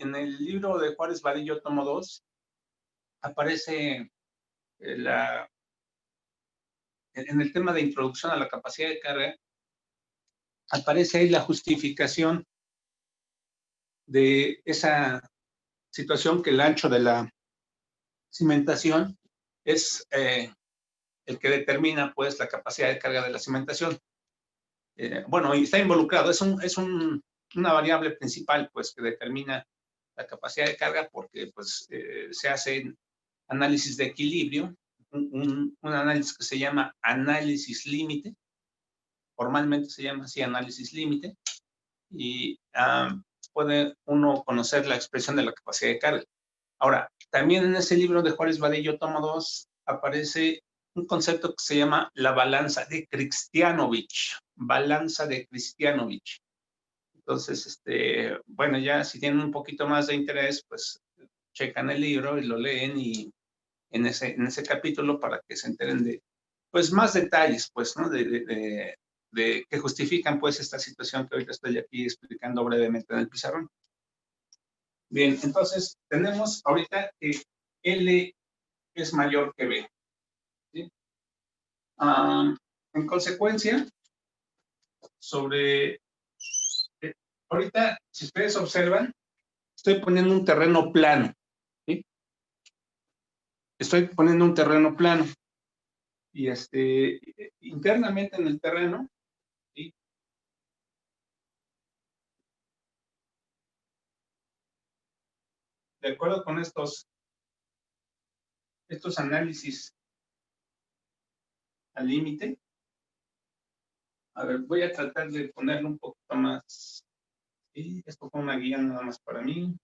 en el libro de Juárez Vadillo, tomo 2, aparece en el tema de introducción a la capacidad de carga, aparece ahí la justificación de esa situación, que el ancho de la cimentación es el que determina pues la capacidad de carga de la cimentación. Bueno, y está involucrado, es una variable principal pues que determina la capacidad de carga, porque pues se hacen análisis de equilibrio, un análisis que se llama análisis límite, formalmente se llama así, análisis límite, y puede uno conocer la expresión de la capacidad de carga. Ahora, también en ese libro de Juárez Vadillo, tomo 2, aparece un concepto que se llama la balanza de Kristianovich, balanza de Kristianovich. Entonces, bueno, ya si tienen un poquito más de interés, pues checan el libro y lo leen, y en ese capítulo, para que se enteren de pues más detalles, pues, ¿no? De que justifican pues esta situación que ahorita estoy aquí explicando brevemente en el pizarrón. Bien, entonces tenemos ahorita que L es mayor que B, ¿sí? En consecuencia, ahorita, si ustedes observan, estoy poniendo un terreno plano, ¿sí? Estoy poniendo un terreno plano, y internamente en el terreno, ¿sí? De acuerdo con estos análisis al límite, a ver, voy a tratar de ponerlo un poquito más, ¿sí? Esto fue una guía nada más para mí.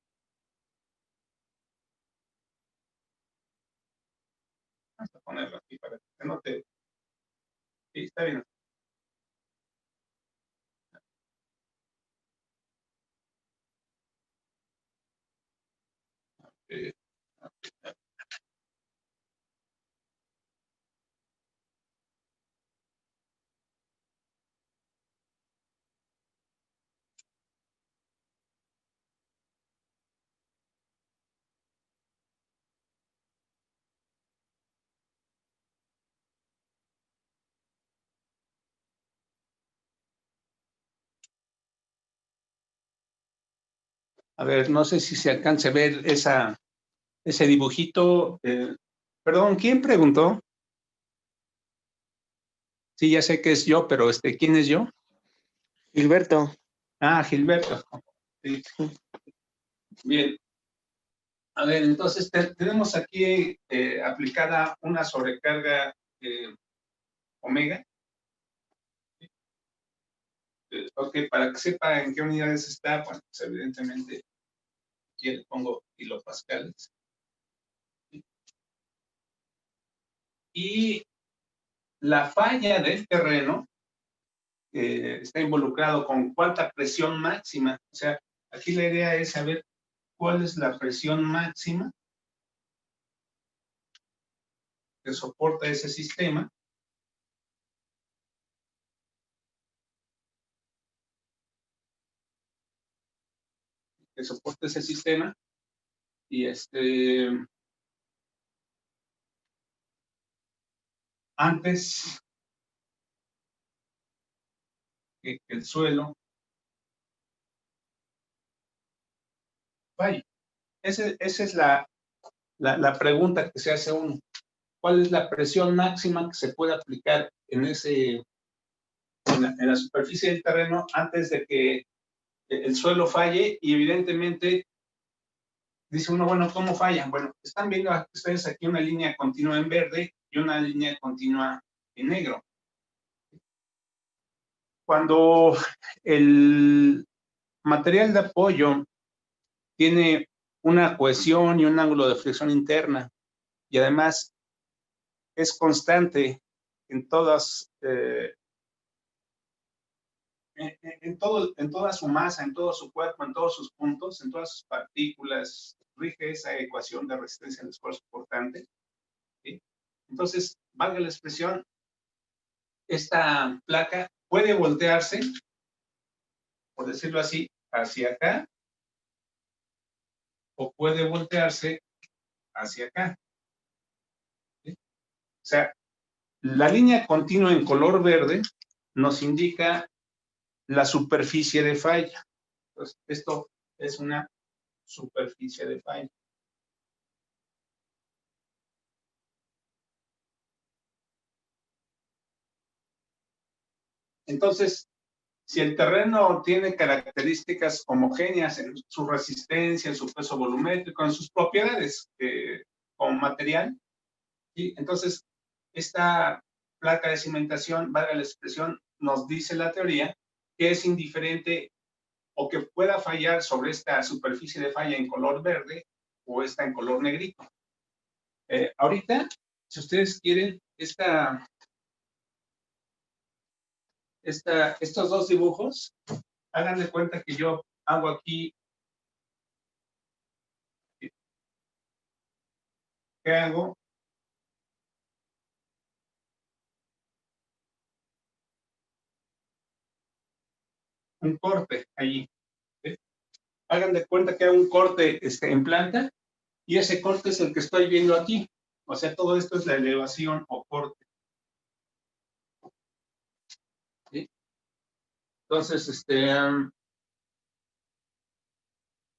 Vamos a ponerlo aquí para que se note. Sí, está bien. Eh, A ver, no sé si se alcance a ver ese dibujito. Perdón, ¿quién preguntó? Sí, ya sé que es yo, pero ¿quién es yo? Gilberto. Ah, Gilberto. Sí. Bien. A ver, entonces tenemos aquí aplicada una sobrecarga omega. Ok, para que sepa en qué unidades está, bueno, pues evidentemente aquí le pongo kilopascales. Y la falla del terreno está involucrado con cuánta presión máxima. O sea, aquí la idea es saber cuál es la presión máxima que soporta ese sistema. Que soporta ese sistema. Y antes que el suelo falle. Esa es la pregunta que se hace uno. ¿Cuál es la presión máxima que se puede aplicar en la superficie del terreno antes de que el suelo falle? Y evidentemente dice uno, bueno, ¿cómo fallan? Bueno, están viendo ustedes aquí una línea continua en verde y una línea continua en negro. Cuando el material de apoyo tiene una cohesión y un ángulo de flexión interna, y además es constante en todas, en toda su masa, en todo su cuerpo, en todos sus puntos, en todas sus partículas, rige esa ecuación de resistencia al esfuerzo portante, ¿sí? Entonces, valga la expresión, esta placa puede voltearse, por decirlo así, hacia acá, o puede voltearse hacia acá. ¿Sí? O sea, la línea continua en color verde nos indica la superficie de falla. Entonces, esto es una superficie de falla. Entonces, si el terreno tiene características homogéneas en su resistencia, en su peso volumétrico, en sus propiedades como material, ¿sí? Entonces, esta placa de cimentación, valga la expresión, nos dice la teoría que es indiferente o que pueda fallar sobre esta superficie de falla en color verde o esta en color negrito. Ahorita, si ustedes quieren, estos dos dibujos, hagan de cuenta que yo hago aquí, ¿qué hago? Un corte allí. ¿Sí? Hagan de cuenta que hago un corte en planta y ese corte es el que estoy viendo aquí. O sea, todo esto es la elevación o corte. ¿Sí? Entonces,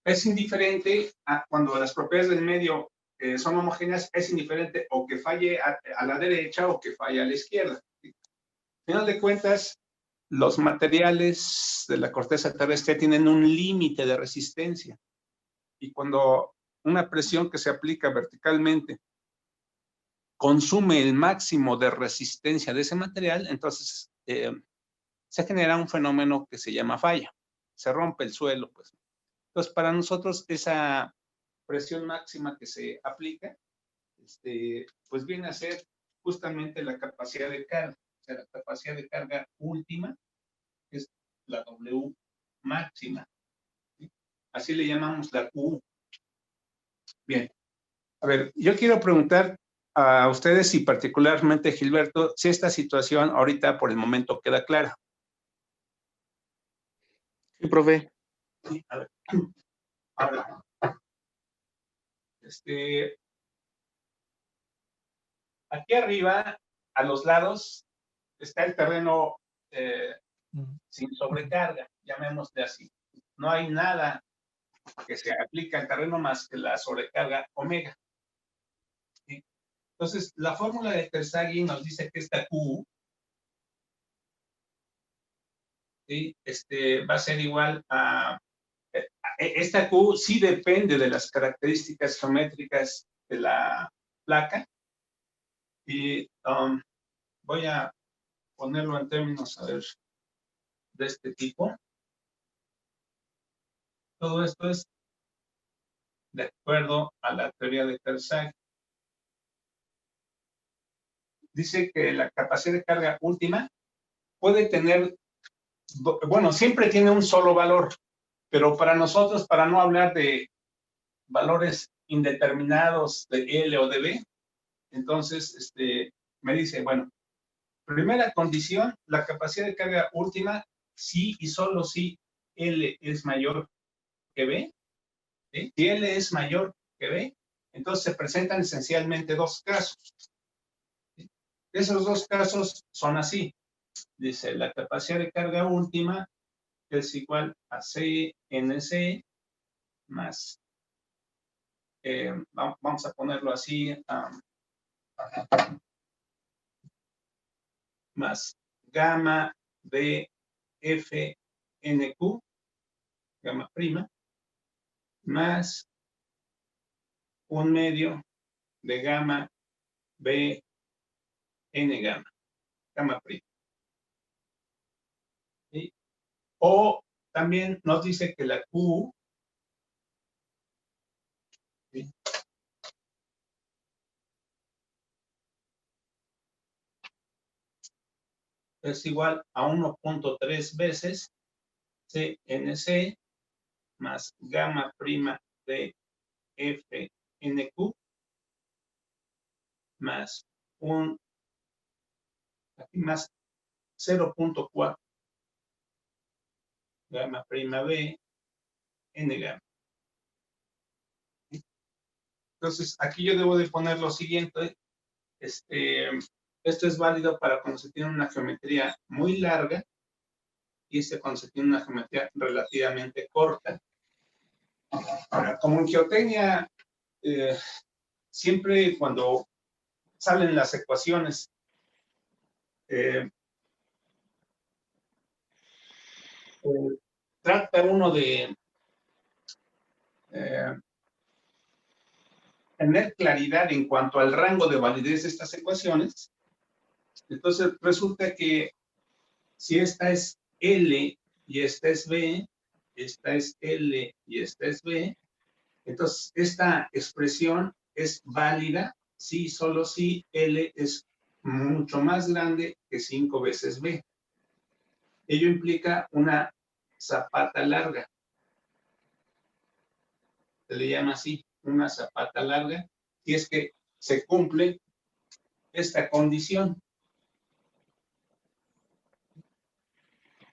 es indiferente cuando las propiedades del medio son homogéneas, es indiferente o que falle a la derecha o que falle a la izquierda. ¿Sí? Al final de cuentas, los materiales de la corteza terrestre tienen un límite de resistencia. Y cuando una presión que se aplica verticalmente consume el máximo de resistencia de ese material, entonces se genera un fenómeno que se llama falla. Se rompe el suelo, pues. Entonces, para nosotros, esa presión máxima que se aplica, pues viene a ser justamente la capacidad de carga. O sea, la capacidad de carga última es la W máxima. ¿Sí? Así le llamamos la Q. Bien. A ver, yo quiero preguntar a ustedes y particularmente Gilberto, si esta situación ahorita por el momento queda clara. Sí, profe. Sí, a ver. Ahora, aquí arriba, a los lados, está el terreno sin sobrecarga, llamémosle así. No hay nada que se aplica al terreno más que la sobrecarga omega. ¿Sí? Entonces, la fórmula de Terzaghi nos dice que esta Q, ¿sí? Va a ser igual a... Esta Q sí depende de las características geométricas de la placa. Y voy a ponerlo en términos, a ver, de este tipo. Todo esto es de acuerdo a la teoría de Terzaghi. Dice que la capacidad de carga última puede tener, bueno, siempre tiene un solo valor, pero para nosotros, para no hablar de valores indeterminados de L o de B, entonces me dice, bueno, primera condición, la capacidad de carga última, sí y solo si L es mayor que B. ¿Sí? Si L es mayor que B, entonces se presentan esencialmente dos casos. ¿Sí? Esos dos casos son así. Dice, la capacidad de carga última es igual a CNC más, vamos a ponerlo así, más gamma de FNQ, gamma prima, más un medio de gamma B N gamma, gamma prima. ¿Sí? O también nos dice que la Q, ¿sí?, es igual a 1.3 veces CNC más gamma prima de FNQ más aquí más 0.4 gamma prima B N gamma. Entonces, aquí yo debo de poner lo siguiente. Esto es válido para cuando se tiene una geometría muy larga y cuando se tiene una geometría relativamente corta. Ahora, como en geotecnia, siempre cuando salen las ecuaciones, trata uno de tener claridad en cuanto al rango de validez de estas ecuaciones. Entonces, resulta que si esta es L y esta es B, esta es L y esta es B, entonces esta expresión es válida si solo si L es mucho más grande que 5 veces B. Ello implica una zapata larga. Se le llama así, una zapata larga, si es que se cumple esta condición.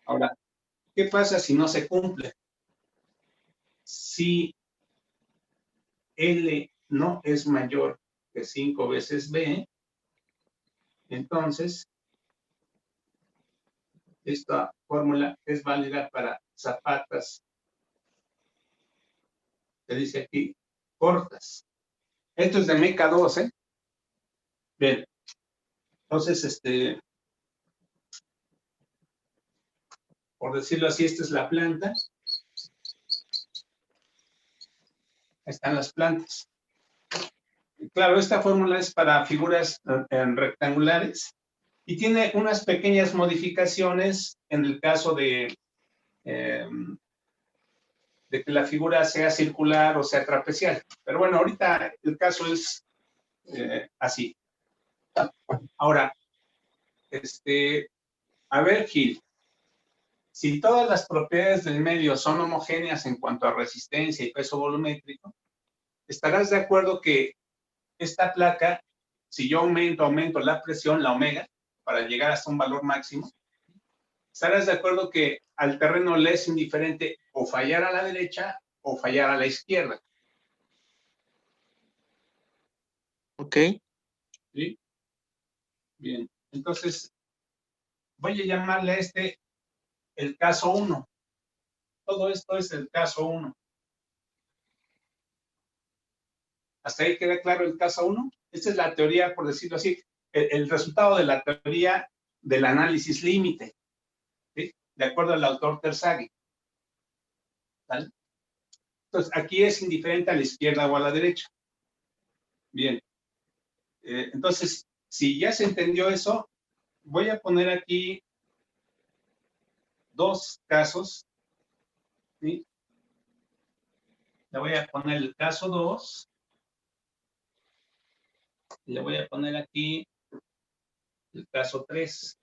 Ahora, ¿qué pasa si no se cumple? Si L no es mayor que 5 veces B, entonces esta fórmula es válida para zapatas, se dice aquí, cortas. Esto es de Meca 2, ¿eh? Bien, entonces, por decirlo así, esta es la planta. Ahí están las plantas. Claro, esta fórmula es para figuras rectangulares y tiene unas pequeñas modificaciones en el caso de que la figura sea circular o sea trapecial. Pero bueno, ahorita el caso es así. Ahora, a ver, Gil, si todas las propiedades del medio son homogéneas en cuanto a resistencia y peso volumétrico, estarás de acuerdo que esta placa, si yo aumento la presión, la omega, para llegar hasta un valor máximo, estarás de acuerdo que al terreno le es indiferente o fallar a la derecha o fallar a la izquierda. Ok. ¿Sí? Bien, entonces voy a llamarle a el caso 1. Todo esto es el caso 1. ¿Hasta ahí queda claro el caso 1? Esta es la teoría, por decirlo así, el resultado de la teoría del análisis límite, ¿sí? De acuerdo al autor Terzaghi. ¿Vale? Entonces, aquí es indiferente a la izquierda o a la derecha. Bien. Entonces, si ya se entendió eso, voy a poner aquí dos casos, ¿sí? Le voy a poner el caso 2. Y le voy a poner aquí el caso 3.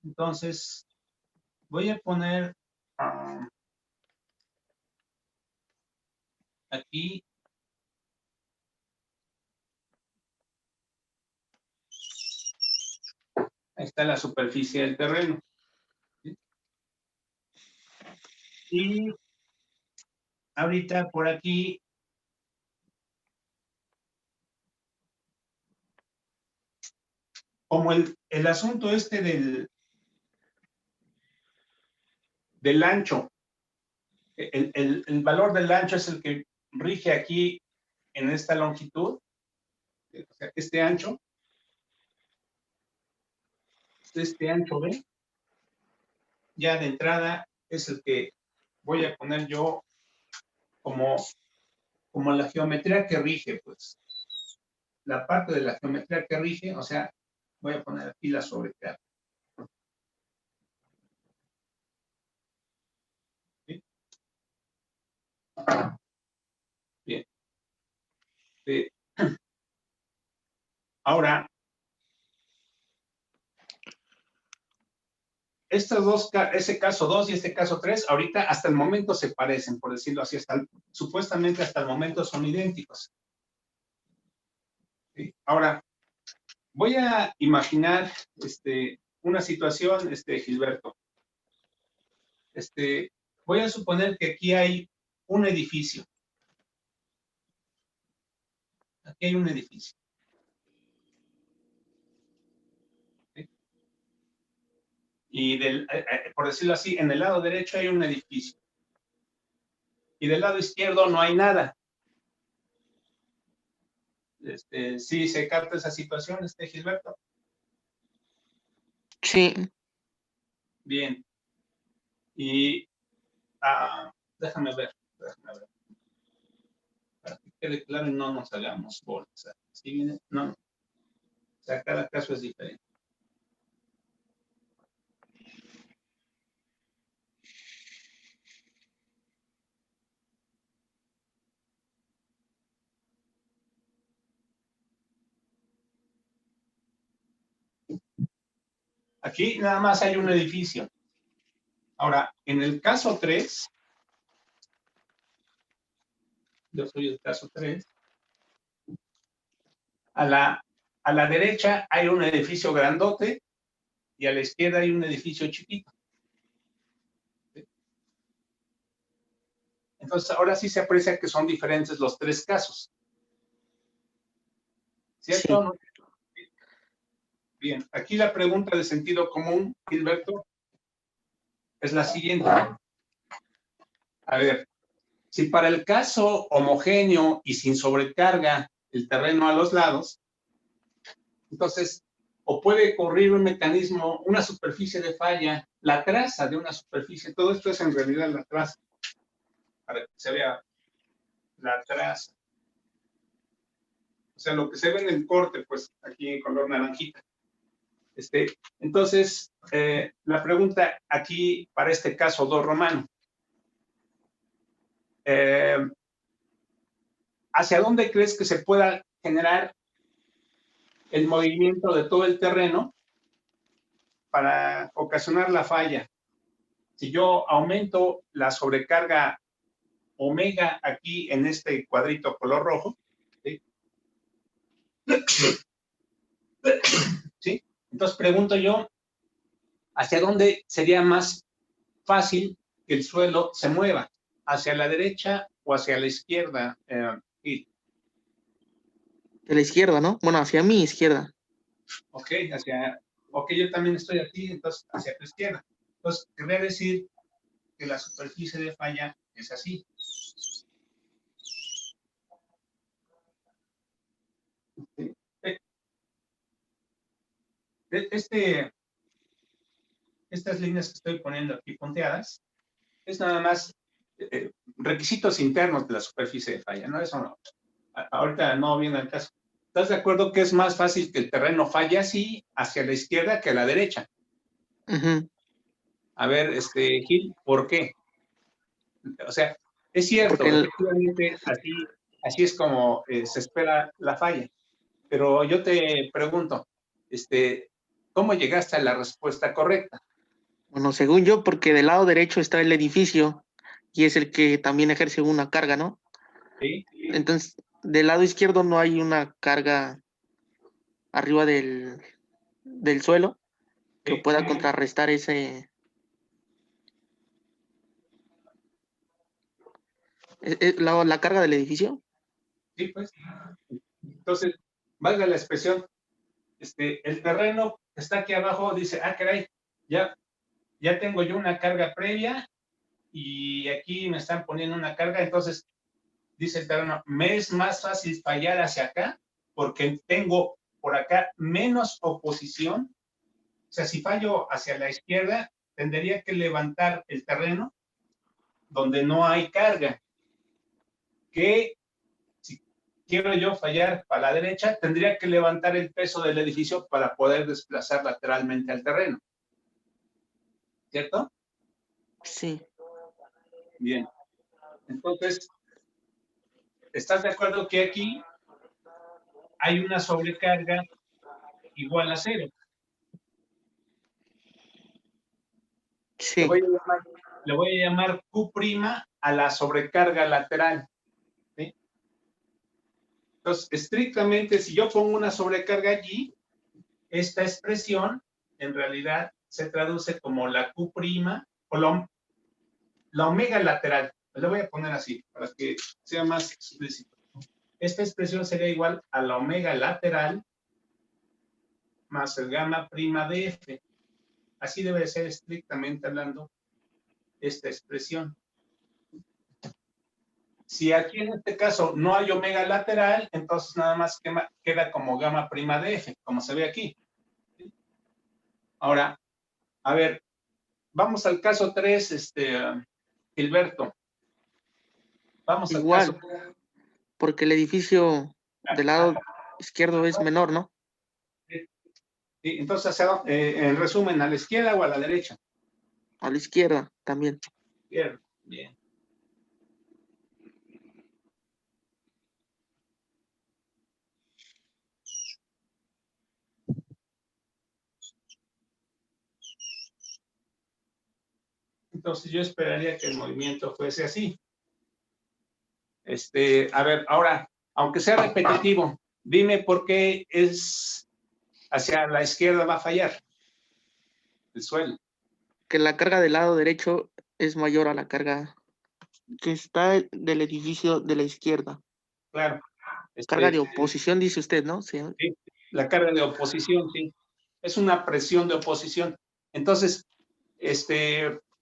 Entonces, voy a poner aquí ahí está la superficie del terreno. ¿Sí? Y ahorita por aquí como el asunto del ancho, el valor del ancho es el que rige aquí en esta longitud, o sea, este ancho B, ya de entrada es el que voy a poner yo como la geometría que rige, pues. La parte de la geometría que rige, o sea, voy a poner aquí la sobrecarga. ¿Sí? Bien. Ahora, ese caso 2 y este caso 3, ahorita hasta el momento se parecen, por decirlo así, supuestamente hasta el momento son idénticos. ¿Sí? Ahora, voy a imaginar una situación, Gilberto. Voy a suponer que aquí hay un edificio. Aquí hay un edificio. ¿Sí? Y por decirlo así, en el lado derecho hay un edificio. Y del lado izquierdo no hay nada. Sí, se capta esa situación, Gilberto. Sí. Bien. Y déjame ver. Para que quede claro y no nos hagamos bolas. ¿Sí viene? No. O sea, cada caso es diferente. Aquí nada más hay un edificio. Ahora, en el caso 3, yo soy el caso 3, a la derecha hay un edificio grandote y a la izquierda hay un edificio chiquito. ¿Sí? Entonces, ahora sí se aprecia que son diferentes los tres casos. ¿Cierto? Sí. Bien, aquí la pregunta de sentido común, Gilberto, es la siguiente. A ver, si para el caso homogéneo y sin sobrecarga el terreno a los lados, entonces, o puede ocurrir un mecanismo, una superficie de falla, la traza de una superficie, todo esto es en realidad la traza, para que se vea la traza. O sea, lo que se ve en el corte, pues aquí en color naranjita. Entonces, la pregunta aquí para este caso 2 romano. ¿Hacia dónde crees que se pueda generar el movimiento de todo el terreno para ocasionar la falla? Si yo aumento la sobrecarga omega aquí en este cuadrito color rojo, ¿sí? ¿Sí? Entonces pregunto yo, ¿hacia dónde sería más fácil que el suelo se mueva? ¿Hacia la derecha o hacia la izquierda? De la izquierda, ¿no? Bueno, hacia mi izquierda. Ok, yo también estoy aquí, entonces hacia tu izquierda. Entonces, querría decir que la superficie de falla es así. ¿Sí? Estas líneas que estoy poniendo aquí punteadas es nada más requisitos internos de la superficie de falla, ¿no? Eso no. Ahorita no viene al caso. ¿Estás de acuerdo que es más fácil que el terreno falle así hacia la izquierda que a la derecha? Uh-huh. A ver, Gil, ¿por qué? O sea, es cierto, efectivamente, así es como se espera la falla. Pero yo te pregunto, ¿cómo llegaste a la respuesta correcta? Bueno, según yo, porque del lado derecho está el edificio y es el que también ejerce una carga, ¿no? ¿Sí? Entonces, del lado izquierdo no hay una carga arriba del suelo que ¿Sí? pueda contrarrestar ese... la carga del edificio. Sí, pues. Entonces, valga la expresión, el terreno está aquí abajo, dice, caray, ya tengo yo una carga previa y aquí me están poniendo una carga, entonces dice el terreno, me es más fácil fallar hacia acá porque tengo por acá menos oposición. O sea, si fallo hacia la izquierda, tendría que levantar el terreno donde no hay carga. Que si quiero yo fallar para la derecha, tendría que levantar el peso del edificio para poder desplazar lateralmente al terreno. ¿Cierto? Sí. Bien. Entonces, ¿estás de acuerdo que aquí hay una sobrecarga igual a 0? Sí. Le voy a llamar Q' a la sobrecarga lateral. ¿Sí? Entonces, estrictamente, si yo pongo una sobrecarga allí, esta expresión en realidad se traduce como la Q' la omega lateral, le voy a poner así para que sea más explícito. Esta expresión sería igual a la omega lateral más el gamma prima de F. Así debe ser estrictamente hablando esta expresión. Si aquí en este caso no hay omega lateral, entonces nada más queda como gamma prima de F, como se ve aquí. Ahora, a ver, vamos al caso 3, Gilberto. Vamos al caso. Igual, porque el edificio del lado izquierdo es menor, ¿no? Sí, entonces, en resumen, ¿a la izquierda o a la derecha? A la izquierda también. Izquierda, bien. Entonces yo esperaría que el movimiento fuese así. A ver, ahora, aunque sea repetitivo, dime por qué es hacia la izquierda va a fallar el suelo. Que la carga del lado derecho es mayor a la carga que está del edificio de la izquierda. Claro. Carga de oposición, dice usted, ¿no? Sí. Sí, la carga de oposición, sí. Es una presión de oposición. Entonces,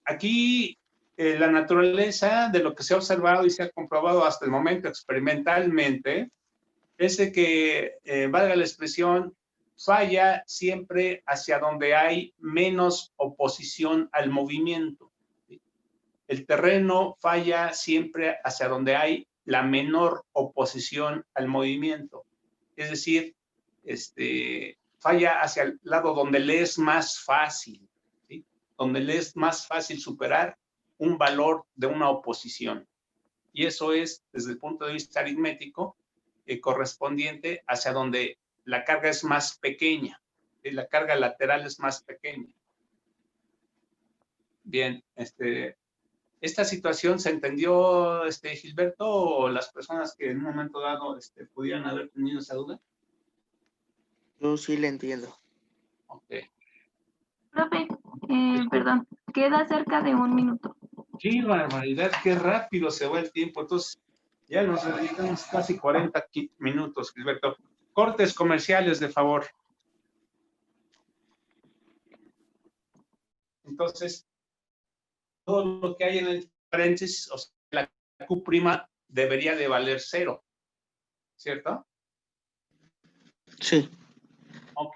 aquí la naturaleza de lo que se ha observado y se ha comprobado hasta el momento experimentalmente es de que, valga la expresión, falla siempre hacia donde hay menos oposición al movimiento. El terreno falla siempre hacia donde hay la menor oposición al movimiento. Es decir, falla hacia el lado donde le es más fácil, ¿sí? Donde le es más fácil superar un valor de una oposición. Y eso es, desde el punto de vista aritmético, correspondiente hacia donde la carga es más pequeña, ¿sí? La carga lateral es más pequeña. Bien, ¿esta situación se entendió, Gilberto, o las personas que en un momento dado pudieran haber tenido esa duda? Yo sí le entiendo. Ok. Profe, perdón, queda cerca de 1 minuto. ¡Qué barbaridad! ¡Qué rápido se va el tiempo! Entonces, ya nos dedicamos casi 40 minutos, Gilberto. Cortes comerciales, de favor. Entonces, todo lo que hay en el paréntesis, o sea, la Q' debería de valer 0, ¿cierto? Sí. Ok.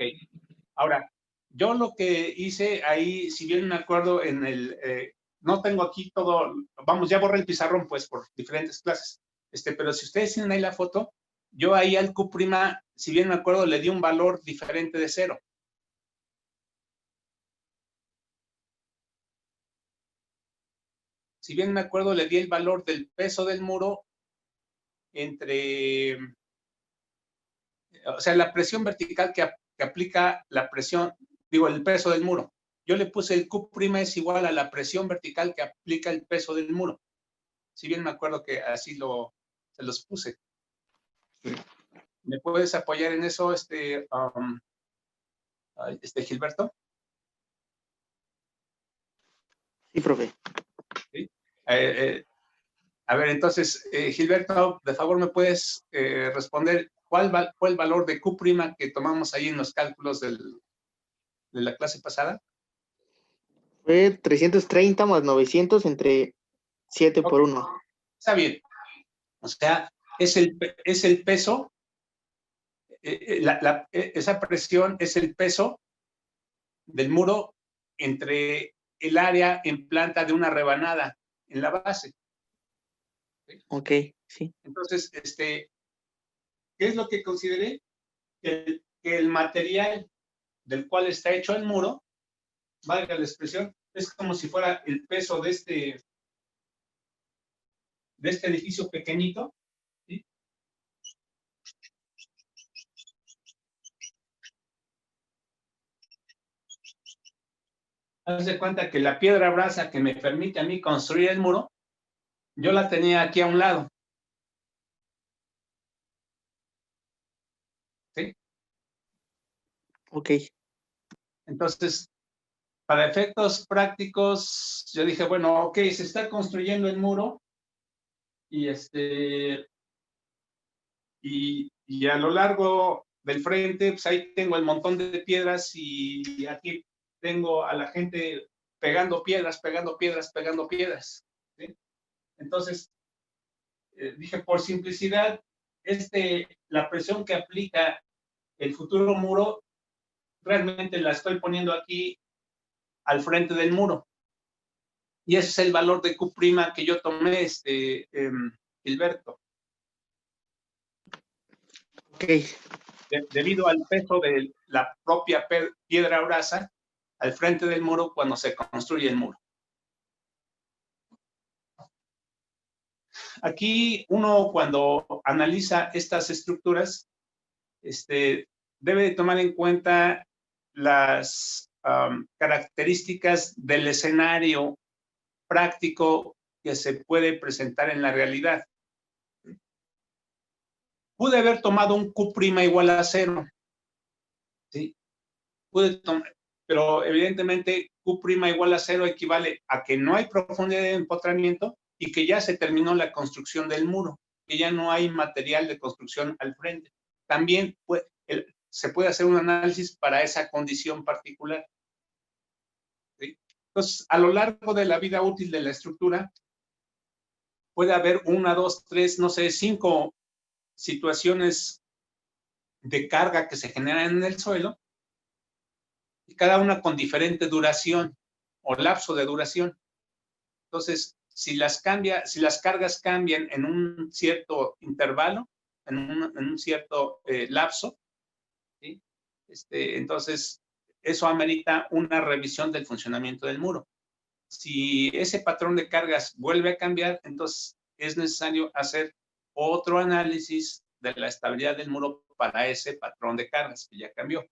Ahora, yo lo que hice ahí, si bien me acuerdo no tengo aquí todo, vamos, ya borré el pizarrón, pues, por diferentes clases, pero si ustedes tienen ahí la foto, yo ahí al Q', si bien me acuerdo, le di un valor diferente de 0. Si bien me acuerdo, le di el valor del peso del muro o sea, la presión vertical que aplica la presión, digo, el peso del muro. Yo le puse el Q' es igual a la presión vertical que aplica el peso del muro. Si bien me acuerdo que así se los puse. ¿Me puedes apoyar en eso, Gilberto? Sí, profe. ¿Sí? A ver, entonces, Gilberto, de favor, ¿me puedes responder cuál fue el valor de Q' que tomamos ahí en los cálculos de la clase pasada? Fue 330 más 900 entre 7 por 1. Está bien. O sea, es el peso, esa presión es el peso del muro entre el área en planta de una rebanada en la base. ¿Sí? Ok, sí. Entonces, ¿qué es lo que consideré? Que el material del cual está hecho el muro, valga la expresión, es como si fuera el peso de este edificio pequeñito, ¿sí? Haz de cuenta que la piedra brasa que me permite a mí construir el muro, yo la tenía aquí a un lado. ¿Sí? Ok. Entonces, Para efectos prácticos, yo dije, bueno, ok, se está construyendo el muro y y a lo largo del frente, pues ahí tengo el montón de piedras y aquí tengo a la gente pegando piedras, pegando piedras, pegando piedras. ¿Sí? Entonces, dije, por simplicidad, la presión que aplica el futuro muro, realmente la estoy poniendo aquí al frente del muro. Y ese es el valor de Q' que yo tomé, Gilberto. Ok, Debido al peso de la propia piedra brasa al frente del muro cuando se construye el muro. Aquí uno cuando analiza estas estructuras, debe tomar en cuenta las características del escenario práctico que se puede presentar en la realidad. Pude haber tomado un Q' igual a 0, ¿sí? Pero evidentemente Q' igual a 0 equivale a que no hay profundidad de empotramiento y que ya se terminó la construcción del muro, que ya no hay material de construcción al frente. También se puede hacer un análisis para esa condición particular. ¿Sí? Entonces, a lo largo de la vida útil de la estructura, puede haber 1, 2, 3, no sé, 5 situaciones de carga que se generan en el suelo, y cada una con diferente duración o lapso de duración. Entonces, si las cargas cambian en un cierto intervalo, en un cierto lapso, ¿sí? Entonces, eso amerita una revisión del funcionamiento del muro. Si ese patrón de cargas vuelve a cambiar, entonces es necesario hacer otro análisis de la estabilidad del muro para ese patrón de cargas que ya cambió,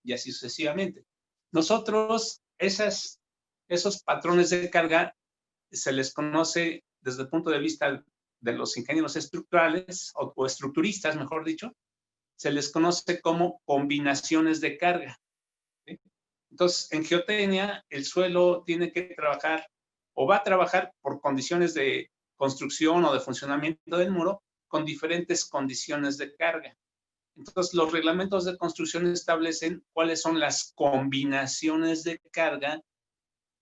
y así sucesivamente. Nosotros, esos patrones de carga se les conoce desde el punto de vista de los ingenieros estructurales o estructuristas, mejor dicho, se les conoce como combinaciones de carga. ¿Sí? Entonces, en geotecnia, el suelo tiene que trabajar o va a trabajar por condiciones de construcción o de funcionamiento del muro con diferentes condiciones de carga. Entonces, los reglamentos de construcción establecen cuáles son las combinaciones de carga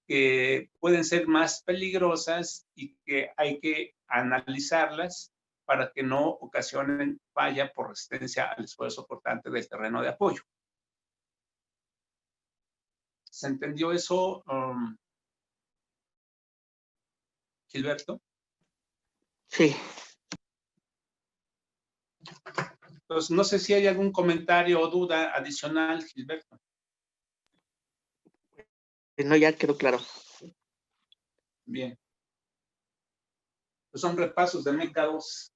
que pueden ser más peligrosas y que hay que analizarlas para que no ocasionen falla por resistencia al esfuerzo cortante del terreno de apoyo. ¿Se entendió eso, Gilberto? sí. Entonces, no sé si hay algún comentario o duda adicional, Gilberto. No, ya quedó claro. Bien. Pues son repasos de MECA 2.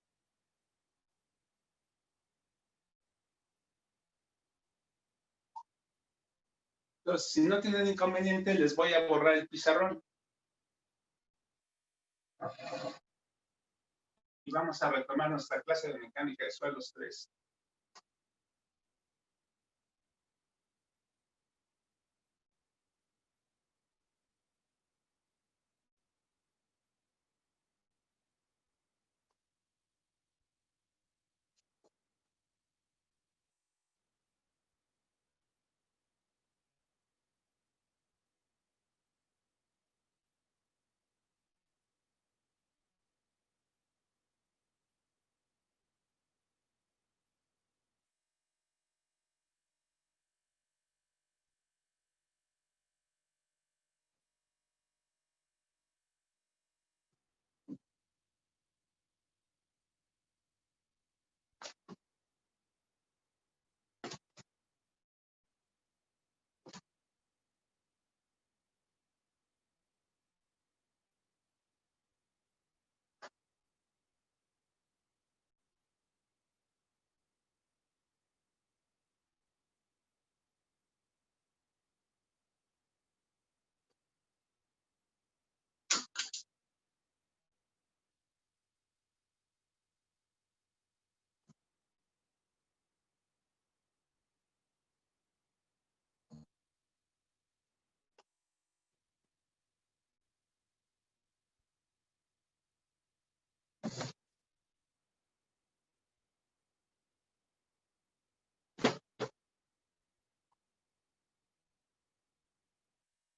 Entonces, si no tienen inconveniente, les voy a borrar el pizarrón. Y vamos a retomar nuestra clase de mecánica de suelos 3.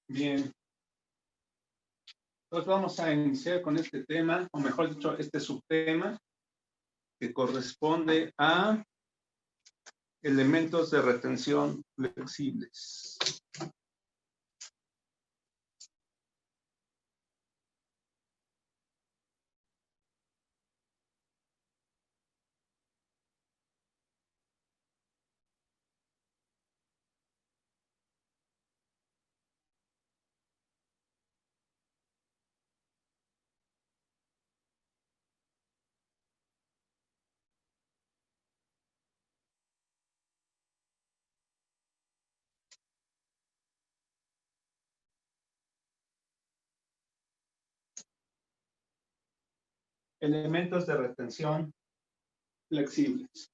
Bien. Pues vamos a iniciar con este tema, o mejor dicho, este subtema, que corresponde a elementos de retención flexibles. Elementos de retención flexibles.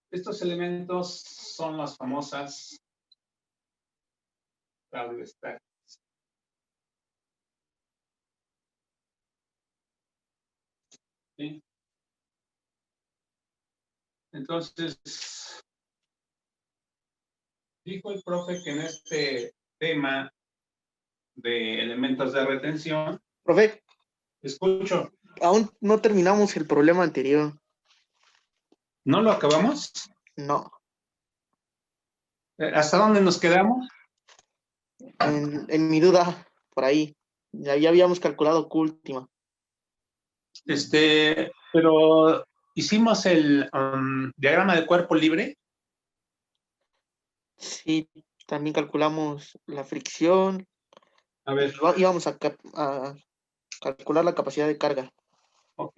Estos elementos son las famosas tablas táctiles. ¿Sí? Entonces, dijo el profe que en este tema de elementos de retención, Profe, escucho, aún no terminamos el problema anterior. ¿no lo acabamos? No. ¿Hasta dónde nos quedamos? En mi duda, por ahí. Ya habíamos calculado Q última. Pero hicimos el diagrama de cuerpo libre. Sí, también calculamos la fricción. A ver, Íbamos a calcular la capacidad de carga. ok.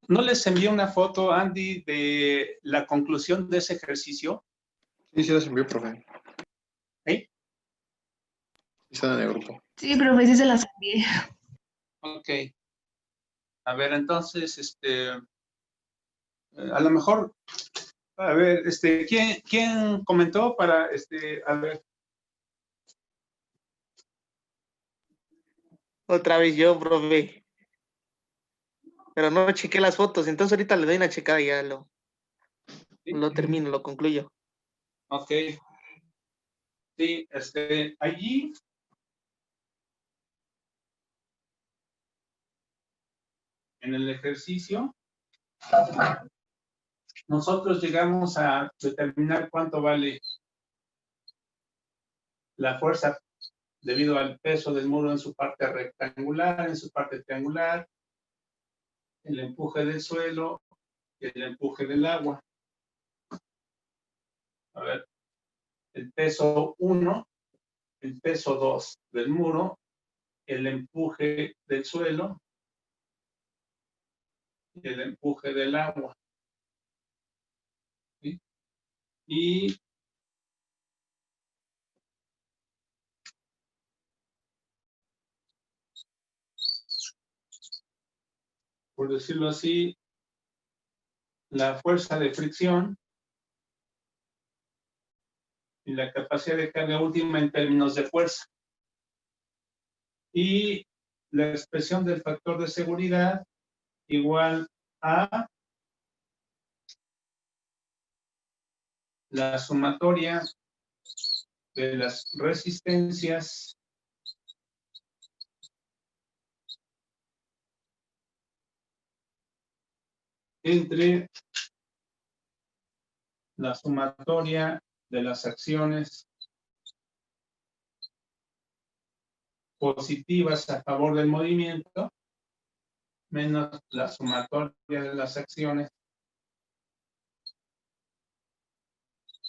¿No les envié una foto, Andy, de la conclusión de ese ejercicio? Sí, sí las envió, profe. ¿Eh? Están en el grupo. Sí, profe, sí se las envié. Ok. A ver, entonces, a lo mejor, a ver, ¿quién comentó para, a ver? Otra vez yo, profe. Pero no chequé las fotos, entonces ahorita le doy una checada y ya lo termino, lo concluyo. Ok. Sí, allí en el ejercicio, nosotros llegamos a determinar cuánto vale la fuerza debido al peso del muro en su parte rectangular, en su parte triangular, el empuje del suelo y el empuje del agua. A ver, el peso 1, el peso 2 del muro, el empuje del suelo y el empuje del agua. ¿Sí? Y por decirlo así, la fuerza de fricción y la capacidad de carga última en términos de fuerza. Y la expresión del factor de seguridad igual a la sumatoria de las resistencias entre la sumatoria de las acciones positivas a favor del movimiento menos la sumatoria de las acciones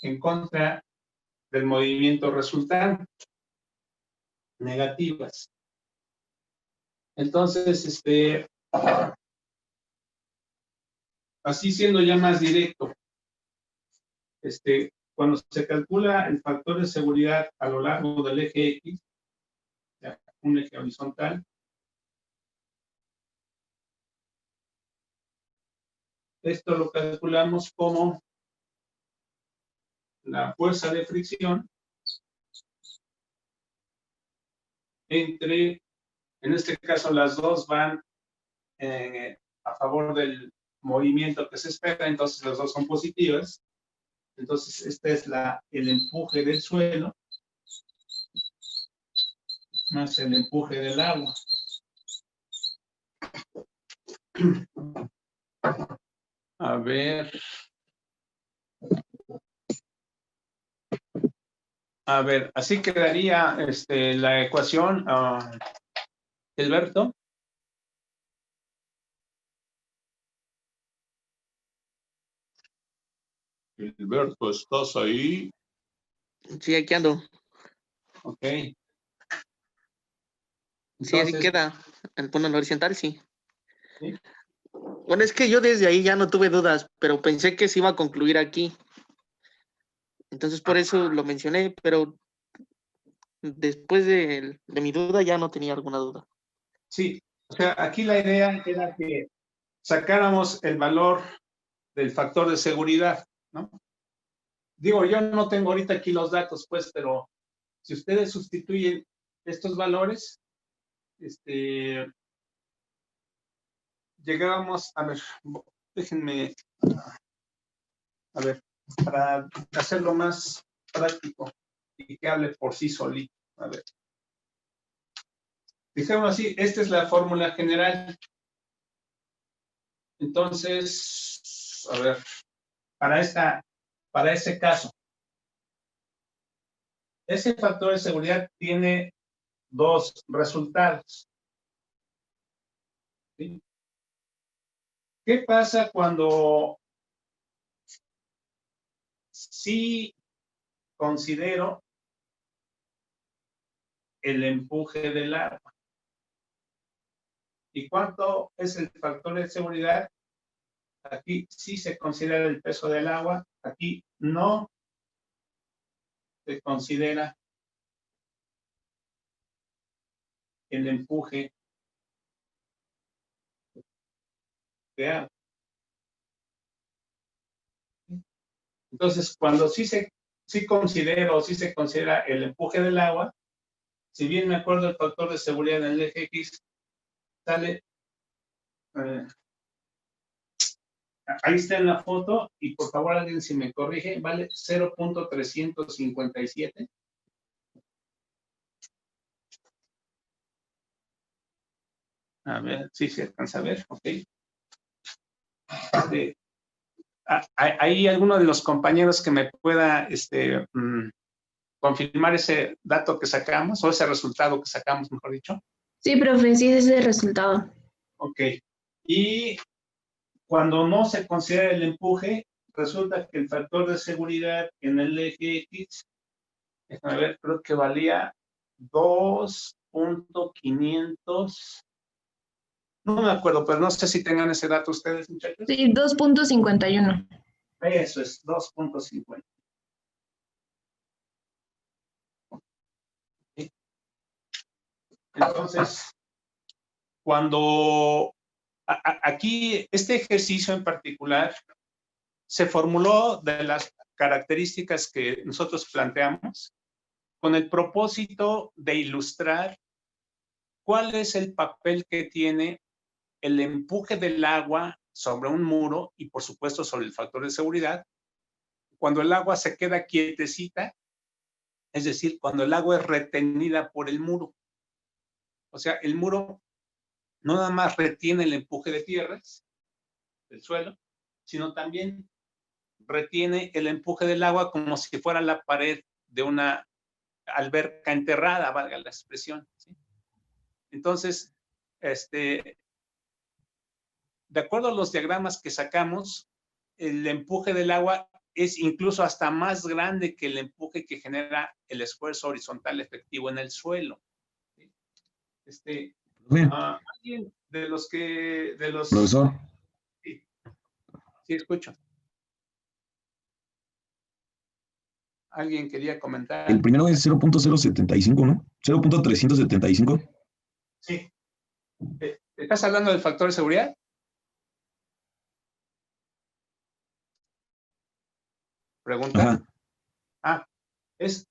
en contra del movimiento resultante, negativas. Entonces, así siendo ya más directo, cuando se calcula el factor de seguridad a lo largo del eje X, un eje horizontal, esto lo calculamos como la fuerza de fricción entre, en este caso las dos van a favor del movimiento que se espera, entonces las dos son positivas, Entonces, este es el empuje del suelo más el empuje del agua. A ver. A ver, así quedaría la ecuación, Gilberto. Gilberto, ¿estás ahí? Sí, aquí ando. Ok. Sí, así Entonces, queda. El punto horizontal, sí. ¿sí? Bueno, es que yo desde ahí ya no tuve dudas, pero pensé que se iba a concluir aquí. Entonces por eso lo mencioné, pero después de mi duda ya no tenía alguna duda. Sí, o sea, aquí la idea era que sacáramos el valor del factor de seguridad, ¿no? Digo, yo no tengo ahorita aquí los datos, pues, pero si ustedes sustituyen estos valores, llegábamos, a ver, déjenme, a ver, para hacerlo más práctico y que hable por sí solito, a ver. Dijéramos así, esta es la fórmula general. Entonces, a ver, para ese caso, ese factor de seguridad tiene dos resultados. ¿Sí? ¿Qué pasa cuando sí considero el empuje del agua? ¿Y cuánto es el factor de seguridad? Aquí sí se considera el peso del agua, aquí no se considera el empuje de agua. Entonces, cuando sí considera el empuje del agua, si bien me acuerdo el factor de seguridad en el eje X, sale, ahí está en la foto, y por favor alguien si me corrige, vale 0.357. A ver, sí se alcanza a ver, ok. ¿Hay alguno de los compañeros que me pueda confirmar ese dato que sacamos, o ese resultado que sacamos, mejor dicho? Sí, profe, sí, ese es el resultado. Ok. Y cuando no se considera el empuje, resulta que el factor de seguridad en el eje X, déjame ver, creo que valía 2.500. No me acuerdo, pero no sé si tengan ese dato ustedes, muchachos. Sí, 2.51. Eso es, 2.50. ¿Sí? Entonces, cuando aquí este ejercicio en particular se formuló de las características que nosotros planteamos con el propósito de ilustrar cuál es el papel que tiene el empuje del agua sobre un muro y, por supuesto, sobre el factor de seguridad cuando el agua se queda quietecita, es decir, cuando el agua es retenida por el muro. O sea, el muro no nada más retiene el empuje de tierras del suelo, sino también retiene el empuje del agua como si fuera la pared de una alberca enterrada, valga la expresión, ¿sí? Entonces, de acuerdo a los diagramas que sacamos, el empuje del agua es incluso hasta más grande que el empuje que genera el esfuerzo horizontal efectivo en el suelo. Alguien de los que... Profesor, Sí, sí, escucho. ¿Alguien quería comentar? el primero es 0.075, ¿no? 0.375. Sí. ¿Estás hablando del factor de seguridad? ¿Pregunta? Ajá. Ah, ¿es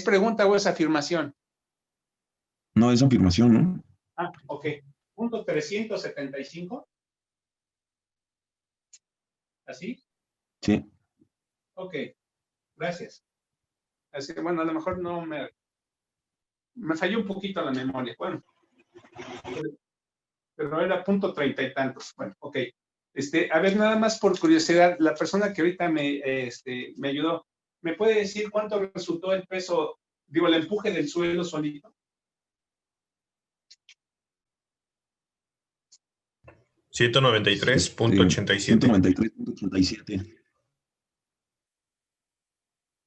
pregunta o es afirmación? No, es afirmación, ¿no? Ah, ok. Punto 375. ¿Así? Sí. Ok. Gracias. Así que, bueno, a lo mejor no me falló un poquito la memoria. Bueno, pero era punto 30 y tantos. Bueno, ok. A ver, nada más por curiosidad, la persona que ahorita me ayudó, ¿me puede decir cuánto resultó el peso, digo, el empuje del suelo solito? 193.87. 193.87.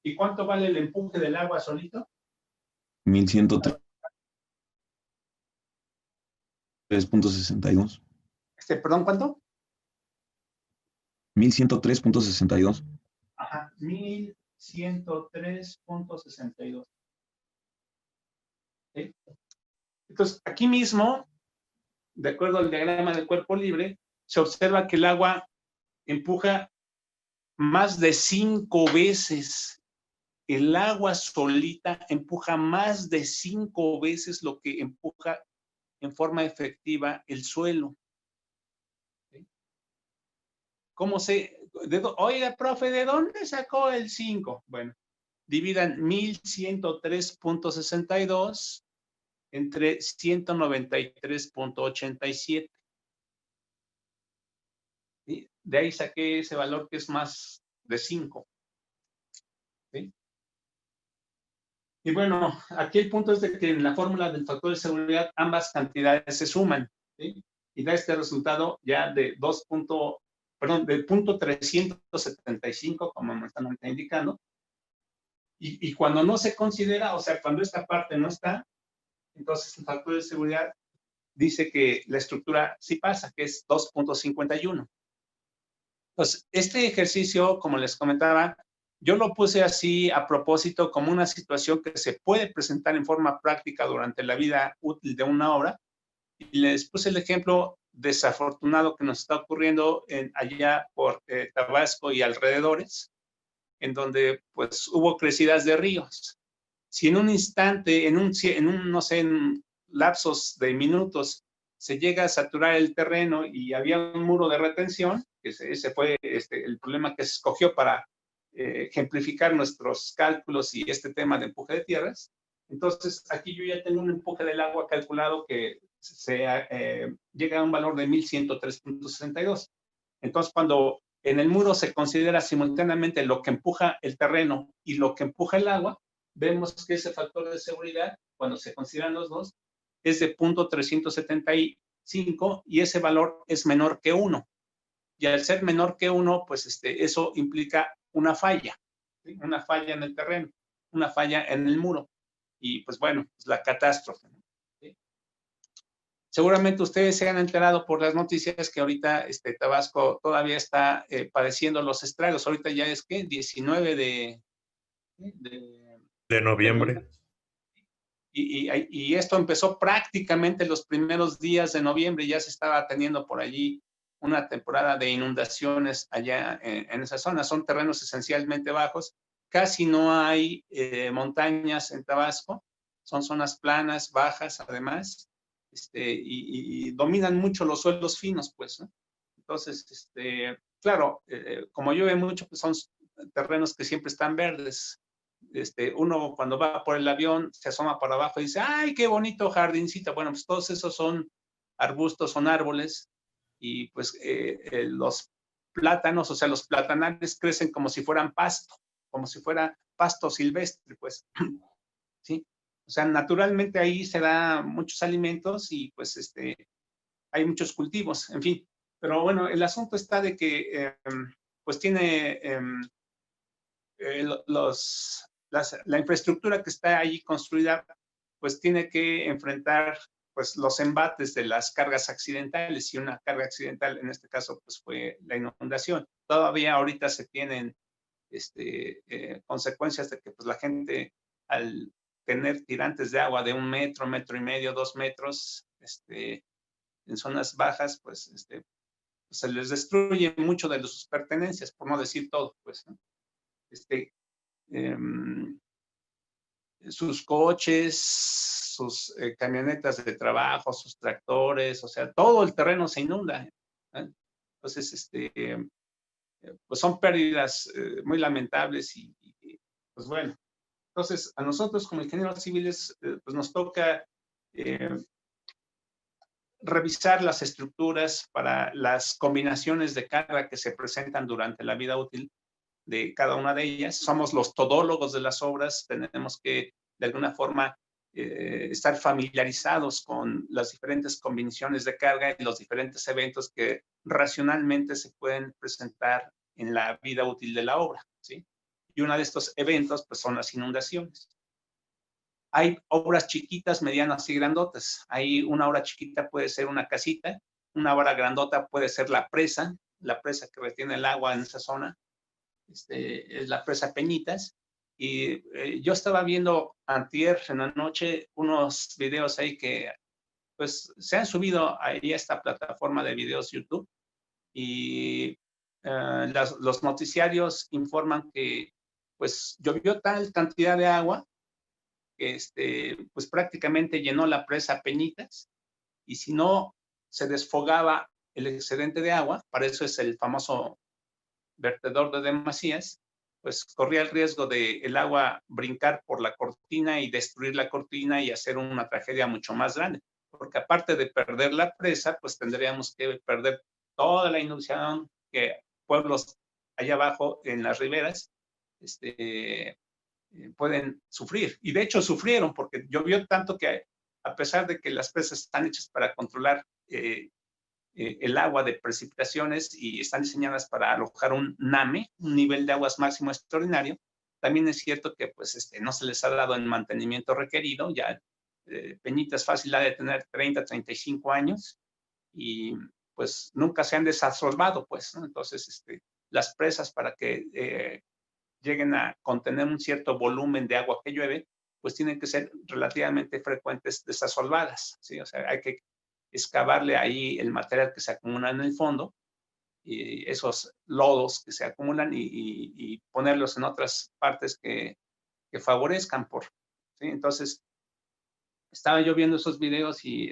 ¿Y cuánto vale el empuje del agua solito? 1103.62. Perdón, ¿cuánto? 1103.62. Ajá, 1103.62. ¿Sí? Entonces, aquí mismo, de acuerdo al diagrama del cuerpo libre, se observa que el agua empuja más de 5 veces. El agua solita empuja más de 5 veces lo que empuja en forma efectiva el suelo. ¿Sí? ¿Cómo oiga, profe, ¿de dónde sacó el 5? Bueno, dividan 1103.62 entre 193.87. ¿Sí? De ahí saqué ese valor que es más de 5. ¿Sí? Y bueno, aquí el punto es de que en la fórmula del factor de seguridad ambas cantidades se suman, ¿sí? Y da este resultado ya de de punto 375, como me están indicando. Y cuando no se considera, o sea, cuando esta parte no está, entonces el factor de seguridad dice que la estructura sí pasa, que es 2.51. Entonces, este ejercicio, como les comentaba, yo lo puse así a propósito como una situación que se puede presentar en forma práctica durante la vida útil de una obra. Y les puse el ejemplo desafortunado que nos está ocurriendo allá por Tabasco y alrededores, en donde pues hubo crecidas de ríos. Si en un instante, no sé, en lapsos de minutos, se llega a saturar el terreno y había un muro de retención, que ese fue el problema que se escogió para ejemplificar nuestros cálculos y este tema de empuje de tierras. Entonces, aquí yo ya tengo un empuje del agua calculado que llega a un valor de 1103.62. Entonces, cuando en el muro se considera simultáneamente lo que empuja el terreno y lo que empuja el agua, vemos que ese factor de seguridad, cuando se consideran los dos, es de 0.375 y ese valor es menor que 1. Y al ser menor que 1, pues eso implica una falla, ¿sí? Una falla en el terreno, una falla en el muro. Y pues bueno, es la catástrofe, ¿sí? Seguramente ustedes se han enterado por las noticias que ahorita Tabasco todavía está padeciendo los estragos. Ahorita ya es que 19 de noviembre. Y esto empezó prácticamente los primeros días de noviembre. Ya se estaba teniendo por allí una temporada de inundaciones allá en esa zona. Son terrenos esencialmente bajos. Casi no hay montañas en Tabasco. Son zonas planas, bajas, además. Y dominan mucho los suelos finos, pues, ¿no? Entonces, claro, como llueve mucho, pues son terrenos que siempre están verdes. Uno cuando va por el avión se asoma para abajo y dice, ¡ay, qué bonito jardincito! Bueno, pues todos esos son arbustos, son árboles, y pues los plátanos, o sea, los platanales crecen como si fueran pasto, como si fuera pasto silvestre, pues, ¿sí? O sea, naturalmente ahí se dan muchos alimentos y pues hay muchos cultivos, en fin. Pero bueno, el asunto está de que pues tiene la infraestructura que está ahí construida, pues tiene que enfrentar pues los embates de las cargas accidentales, y una carga accidental en este caso pues fue la inundación. Todavía ahorita se tienen consecuencias de que pues la gente al tener tirantes de agua de 1 metro, 1,5 metros, 2 metros, en zonas bajas, pues se les destruye mucho de sus pertenencias, por no decir todo, pues, ¿no? Sus coches, sus camionetas de trabajo, sus tractores, o sea, todo el terreno se inunda, ¿eh? Entonces, pues son pérdidas muy lamentables y Pues bueno, entonces a nosotros como ingenieros civiles, pues nos toca revisar las estructuras para las combinaciones de carga que se presentan durante la vida útil de cada una de ellas. Somos los todólogos de las obras, tenemos que de alguna forma estar familiarizados con las diferentes combinaciones de carga y los diferentes eventos que racionalmente se pueden presentar en la vida útil de la obra, ¿sí? Y uno de estos eventos pues, son las inundaciones. Hay obras chiquitas, medianas y grandotas. Hay una obra chiquita puede ser una casita, una obra grandota puede ser la presa que retiene el agua en esa zona, es la presa Peñitas. Y yo estaba viendo antier en la noche unos videos ahí que pues se han subido ahí a esta plataforma de videos YouTube y los noticiarios informan que pues llovió tal cantidad de agua que pues prácticamente llenó la presa Peñitas y si no se desfogaba el excedente de agua, para eso es el famoso vertedor de demasías, pues corría el riesgo de el agua brincar por la cortina y destruir la cortina y hacer una tragedia mucho más grande, porque aparte de perder la presa, pues tendríamos que perder toda la inundación que pueblos allá abajo en las riberas pueden sufrir. Y de hecho sufrieron porque llovió tanto que a pesar de que las presas están hechas para controlar el agua de precipitaciones y están diseñadas para alojar un NAME, un nivel de aguas máximo extraordinario, también es cierto que pues, no se les ha dado el mantenimiento requerido. Ya Peñitas fácil ha de tener 30, 35 años y pues nunca se han desasolvado, pues, ¿no? Entonces, las presas para que lleguen a contener un cierto volumen de agua que llueve, pues tienen que ser relativamente frecuentes desasolvadas, ¿sí? O sea, hay que excavarle ahí el material que se acumula en el fondo, y esos lodos que se acumulan y ponerlos en otras partes que favorezcan ¿sí? Entonces, estaba yo viendo esos videos y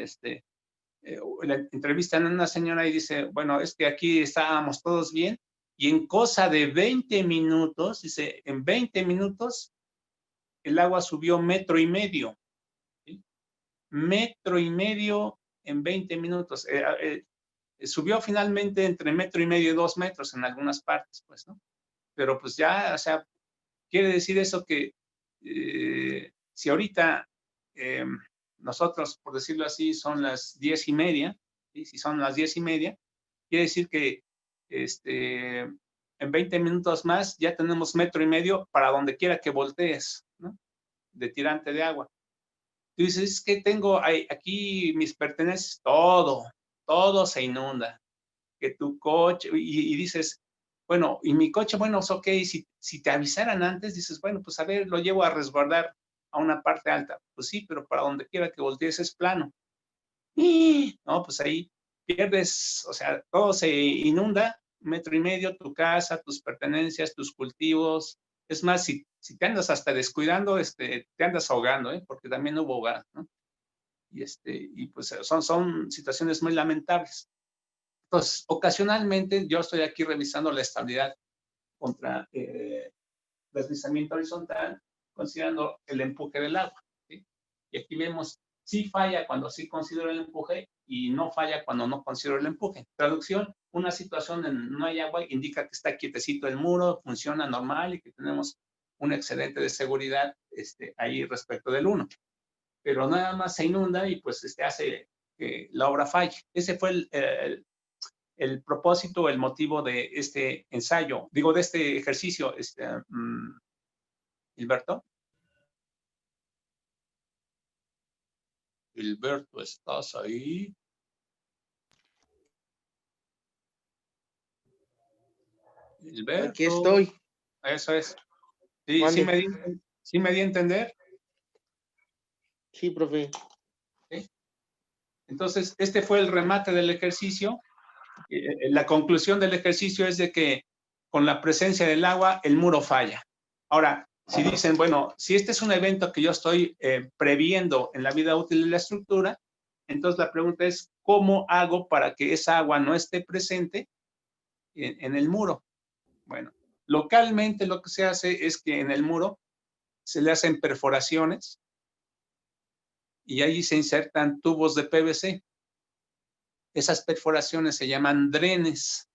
la entrevistan a una señora y dice, bueno, es que aquí estábamos todos bien y en cosa de 20 minutos, dice, en 20 minutos el agua subió 1,5 metros, ¿sí? 1,5 metros en 20 minutos. Subió finalmente entre 1,5 metros y 2 metros en algunas partes, pues, ¿no? Pero pues ya, o sea, quiere decir eso que si ahorita nosotros, por decirlo así, son las 10:30, ¿sí? Si son las 10:30, quiere decir que en 20 minutos más ya tenemos 1,5 metros para donde quiera que voltees, ¿no? De tirante de agua. Tú dices, es que tengo aquí mis pertenencias, todo se inunda. Que tu coche, y dices, bueno, y mi coche, bueno, es ok, si te avisaran antes, dices, bueno, pues a ver, lo llevo a resguardar a una parte alta. Pues sí, pero para donde quiera que voltees es plano. Y, no, pues ahí pierdes, o sea, todo se inunda, 1,5 metros, tu casa, tus pertenencias, tus cultivos. Es más, si te andas hasta descuidando, te andas ahogando, porque también hubo hogar, ¿no? Y pues son situaciones muy lamentables. Entonces, ocasionalmente yo estoy aquí revisando la estabilidad contra deslizamiento horizontal, considerando el empuje del agua, ¿sí? Y aquí vemos, sí falla cuando sí considero el empuje y no falla cuando no considero el empuje. Traducción, una situación en no hay agua indica que está quietecito el muro, funciona normal y que tenemos un excedente de seguridad ahí respecto del 1. Pero nada más se inunda y pues hace que la obra falle. Ese fue el propósito, el motivo de este ensayo, digo, de este ejercicio, Gilberto. Gilberto, ¿estás ahí? Gilberto. Aquí estoy. Eso es. Sí, sí me di a entender. Sí, profe. ¿Sí? Entonces, este fue el remate del ejercicio. La conclusión del ejercicio es de que con la presencia del agua, el muro falla. Ahora, si dicen, bueno, si este es un evento que yo estoy previendo en la vida útil de la estructura, entonces la pregunta es, ¿cómo hago para que esa agua no esté presente en el muro? Bueno, localmente lo que se hace es que en el muro se le hacen perforaciones y ahí se insertan tubos de PVC. Esas perforaciones se llaman drenes,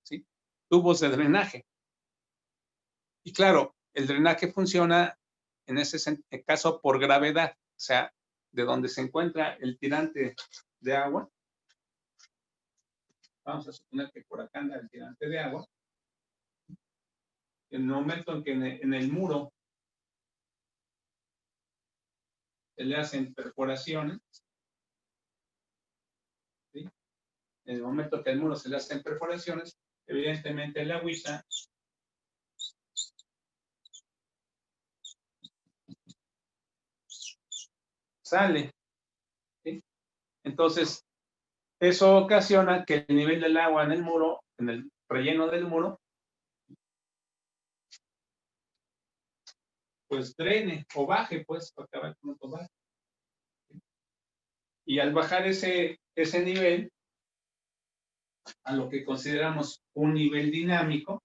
¿sí? Tubos de drenaje. Y claro, el drenaje funciona en ese caso por gravedad, o sea, de donde se encuentra el tirante de agua. Vamos a suponer que por acá anda el tirante de agua. En el momento en que en el muro se le hacen perforaciones, ¿sí? En el momento que al muro se le hacen perforaciones, evidentemente el agüita sale, ¿sí? Entonces, eso ocasiona que el nivel del agua en el muro, en el relleno del muro, pues drene o baje, pues, para acabar con otro baje. Y al bajar ese nivel, a lo que consideramos un nivel dinámico,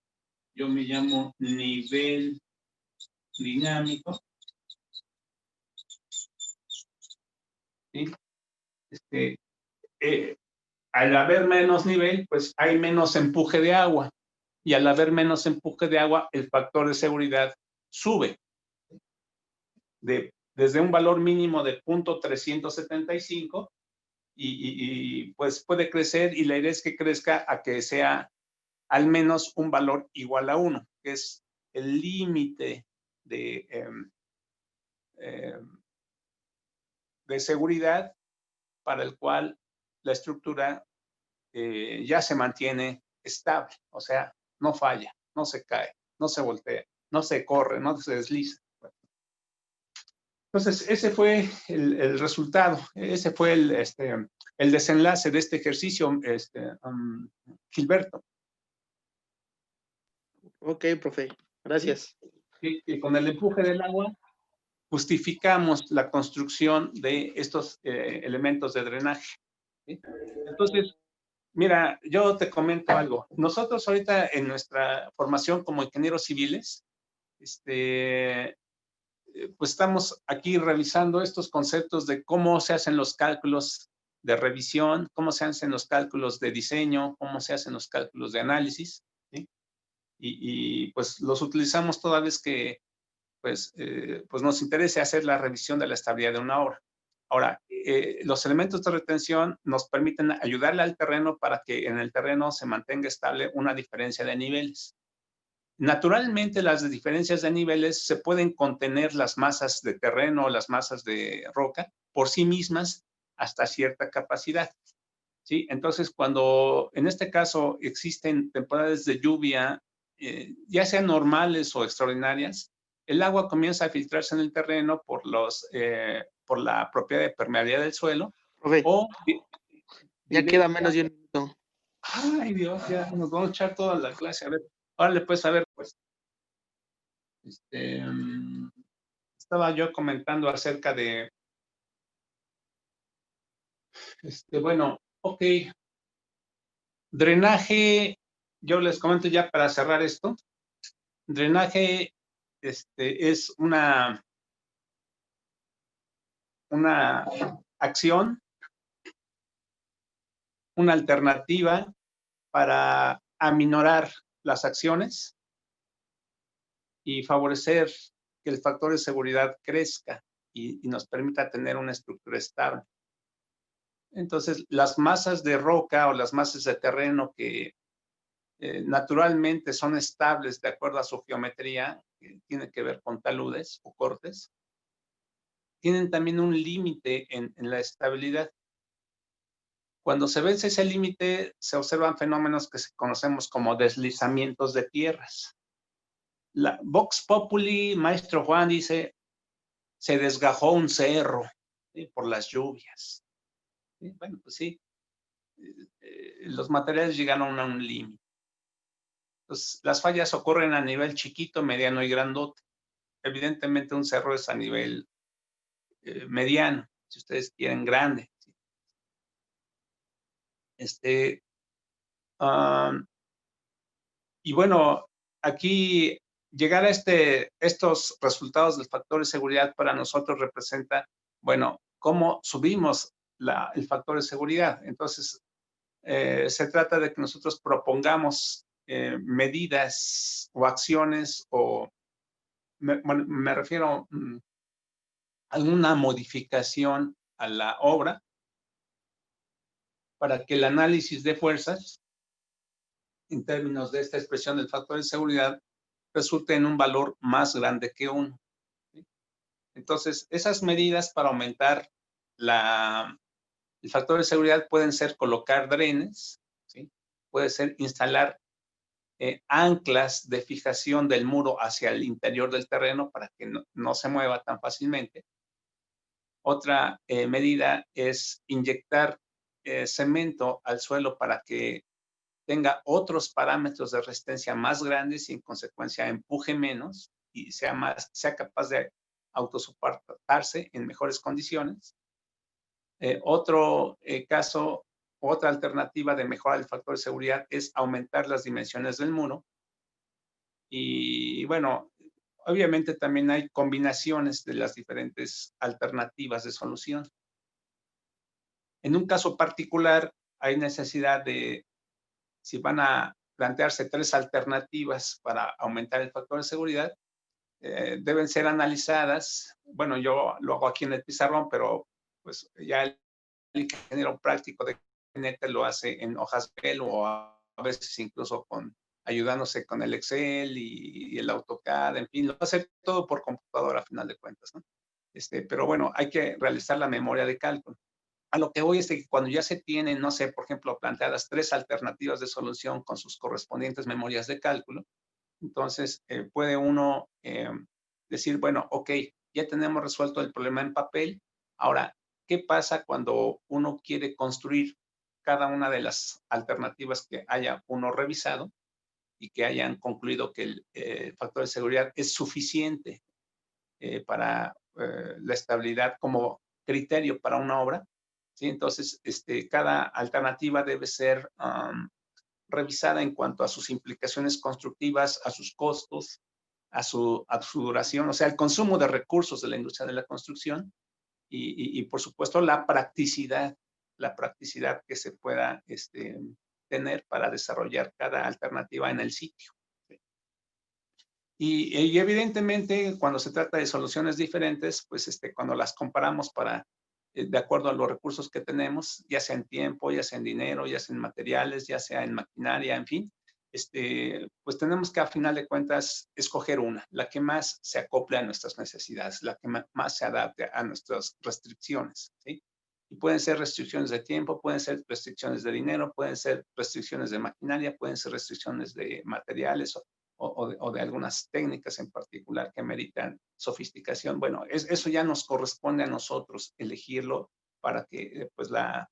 yo me llamo nivel dinámico, ¿sí? Al haber menos nivel, pues hay menos empuje de agua. Y al haber menos empuje de agua, el factor de seguridad sube. Desde un valor mínimo de 0.375 y pues puede crecer, y la idea es que crezca a que sea al menos un valor igual a 1, que es el límite de seguridad para el cual la estructura ya se mantiene estable, o sea, no falla, no se cae, no se voltea, no se corre, no se desliza. Entonces, ese fue el resultado, ese fue el desenlace de este ejercicio, Gilberto. Ok, profe. Gracias. Y con el empuje del agua justificamos la construcción de estos elementos de drenaje, ¿sí? Entonces, mira, yo te comento algo. Nosotros ahorita en nuestra formación como ingenieros civiles, pues estamos aquí revisando estos conceptos de cómo se hacen los cálculos de revisión, cómo se hacen los cálculos de diseño, cómo se hacen los cálculos de análisis, ¿sí? Y pues los utilizamos toda vez que pues nos interese hacer la revisión de la estabilidad de una obra. Ahora, los elementos de retención nos permiten ayudarle al terreno para que en el terreno se mantenga estable una diferencia de niveles. Naturalmente, las diferencias de niveles se pueden contener las masas de terreno o las masas de roca por sí mismas hasta cierta capacidad, ¿sí? Entonces, cuando en este caso existen temporadas de lluvia, ya sean normales o extraordinarias, el agua comienza a filtrarse en el terreno por la propiedad de permeabilidad del suelo. Profe, O, ya queda menos de un minuto. Ay, Dios, ya nos vamos a echar toda la clase. A ver, órale, pues, a ver, pues. Estaba yo comentando acerca de, bueno, ok, drenaje, yo les comento ya para cerrar esto. Drenaje es una acción, una alternativa para aminorar las acciones y favorecer que el factor de seguridad crezca y nos permita tener una estructura estable. Entonces, las masas de roca o las masas de terreno que naturalmente son estables de acuerdo a su geometría, que tiene que ver con taludes o cortes, tienen también un límite en la estabilidad. Cuando se vence ese límite, se observan fenómenos que conocemos como deslizamientos de tierras. La Vox Populi, Maestro Juan dice, se desgajó un cerro, ¿sí?, por las lluvias. ¿Sí? Bueno, pues sí, los materiales llegaron a un límite. Entonces, las fallas ocurren a nivel chiquito, mediano y grandote. Evidentemente, un cerro es a nivel mediano, si ustedes quieren grande. Y bueno, aquí llegar a estos resultados del factor de seguridad para nosotros representa, bueno, cómo subimos el factor de seguridad. Entonces, se trata de que nosotros propongamos medidas o acciones o me refiero a alguna modificación a la obra para que el análisis de fuerzas en términos de esta expresión del factor de seguridad resulte en un valor más grande que 1. ¿Sí? Entonces, esas medidas para aumentar el factor de seguridad pueden ser colocar drenes, ¿sí? Puede ser instalar anclas de fijación del muro hacia el interior del terreno para que no se mueva tan fácilmente. Otra medida es inyectar cemento al suelo para que tenga otros parámetros de resistencia más grandes y en consecuencia empuje menos y sea capaz de autosoportarse en mejores condiciones. Otro caso, otra alternativa de mejorar el factor de seguridad es aumentar las dimensiones del muro. Y bueno, obviamente también hay combinaciones de las diferentes alternativas de solución. En un caso particular, hay necesidad de, si van a plantearse 3 alternativas para aumentar el factor de seguridad, deben ser analizadas. Bueno, yo lo hago aquí en el pizarrón, pero pues ya el ingeniero práctico de gabinete lo hace en hojas de papel o a veces incluso ayudándose con el Excel y el AutoCAD, en fin, lo va a hacer todo por computadora a final de cuentas, ¿no? Pero bueno, hay que realizar la memoria de cálculo. A lo que voy es que cuando ya se tienen, no sé, por ejemplo, planteadas 3 alternativas de solución con sus correspondientes memorias de cálculo, entonces puede uno decir, bueno, ok, ya tenemos resuelto el problema en papel. Ahora, ¿qué pasa cuando uno quiere construir cada una de las alternativas que haya uno revisado y que hayan concluido que el factor de seguridad es suficiente para la estabilidad como criterio para una obra? ¿Sí? Entonces, cada alternativa debe ser revisada en cuanto a sus implicaciones constructivas, a sus costos, a su duración, o sea, el consumo de recursos de la industria de la construcción y por supuesto, la practicidad que se pueda tener para desarrollar cada alternativa en el sitio. Y evidentemente, cuando se trata de soluciones diferentes, pues cuando las comparamos de acuerdo a los recursos que tenemos, ya sea en tiempo, ya sea en dinero, ya sea en materiales, ya sea en maquinaria, en fin, pues tenemos que a final de cuentas escoger la que más se acople a nuestras necesidades, la que más se adapte a nuestras restricciones, ¿sí? Y pueden ser restricciones de tiempo, pueden ser restricciones de dinero, pueden ser restricciones de maquinaria, pueden ser restricciones de materiales o de algunas técnicas en particular que meritan sofisticación. Bueno, eso ya nos corresponde a nosotros elegirlo para que pues la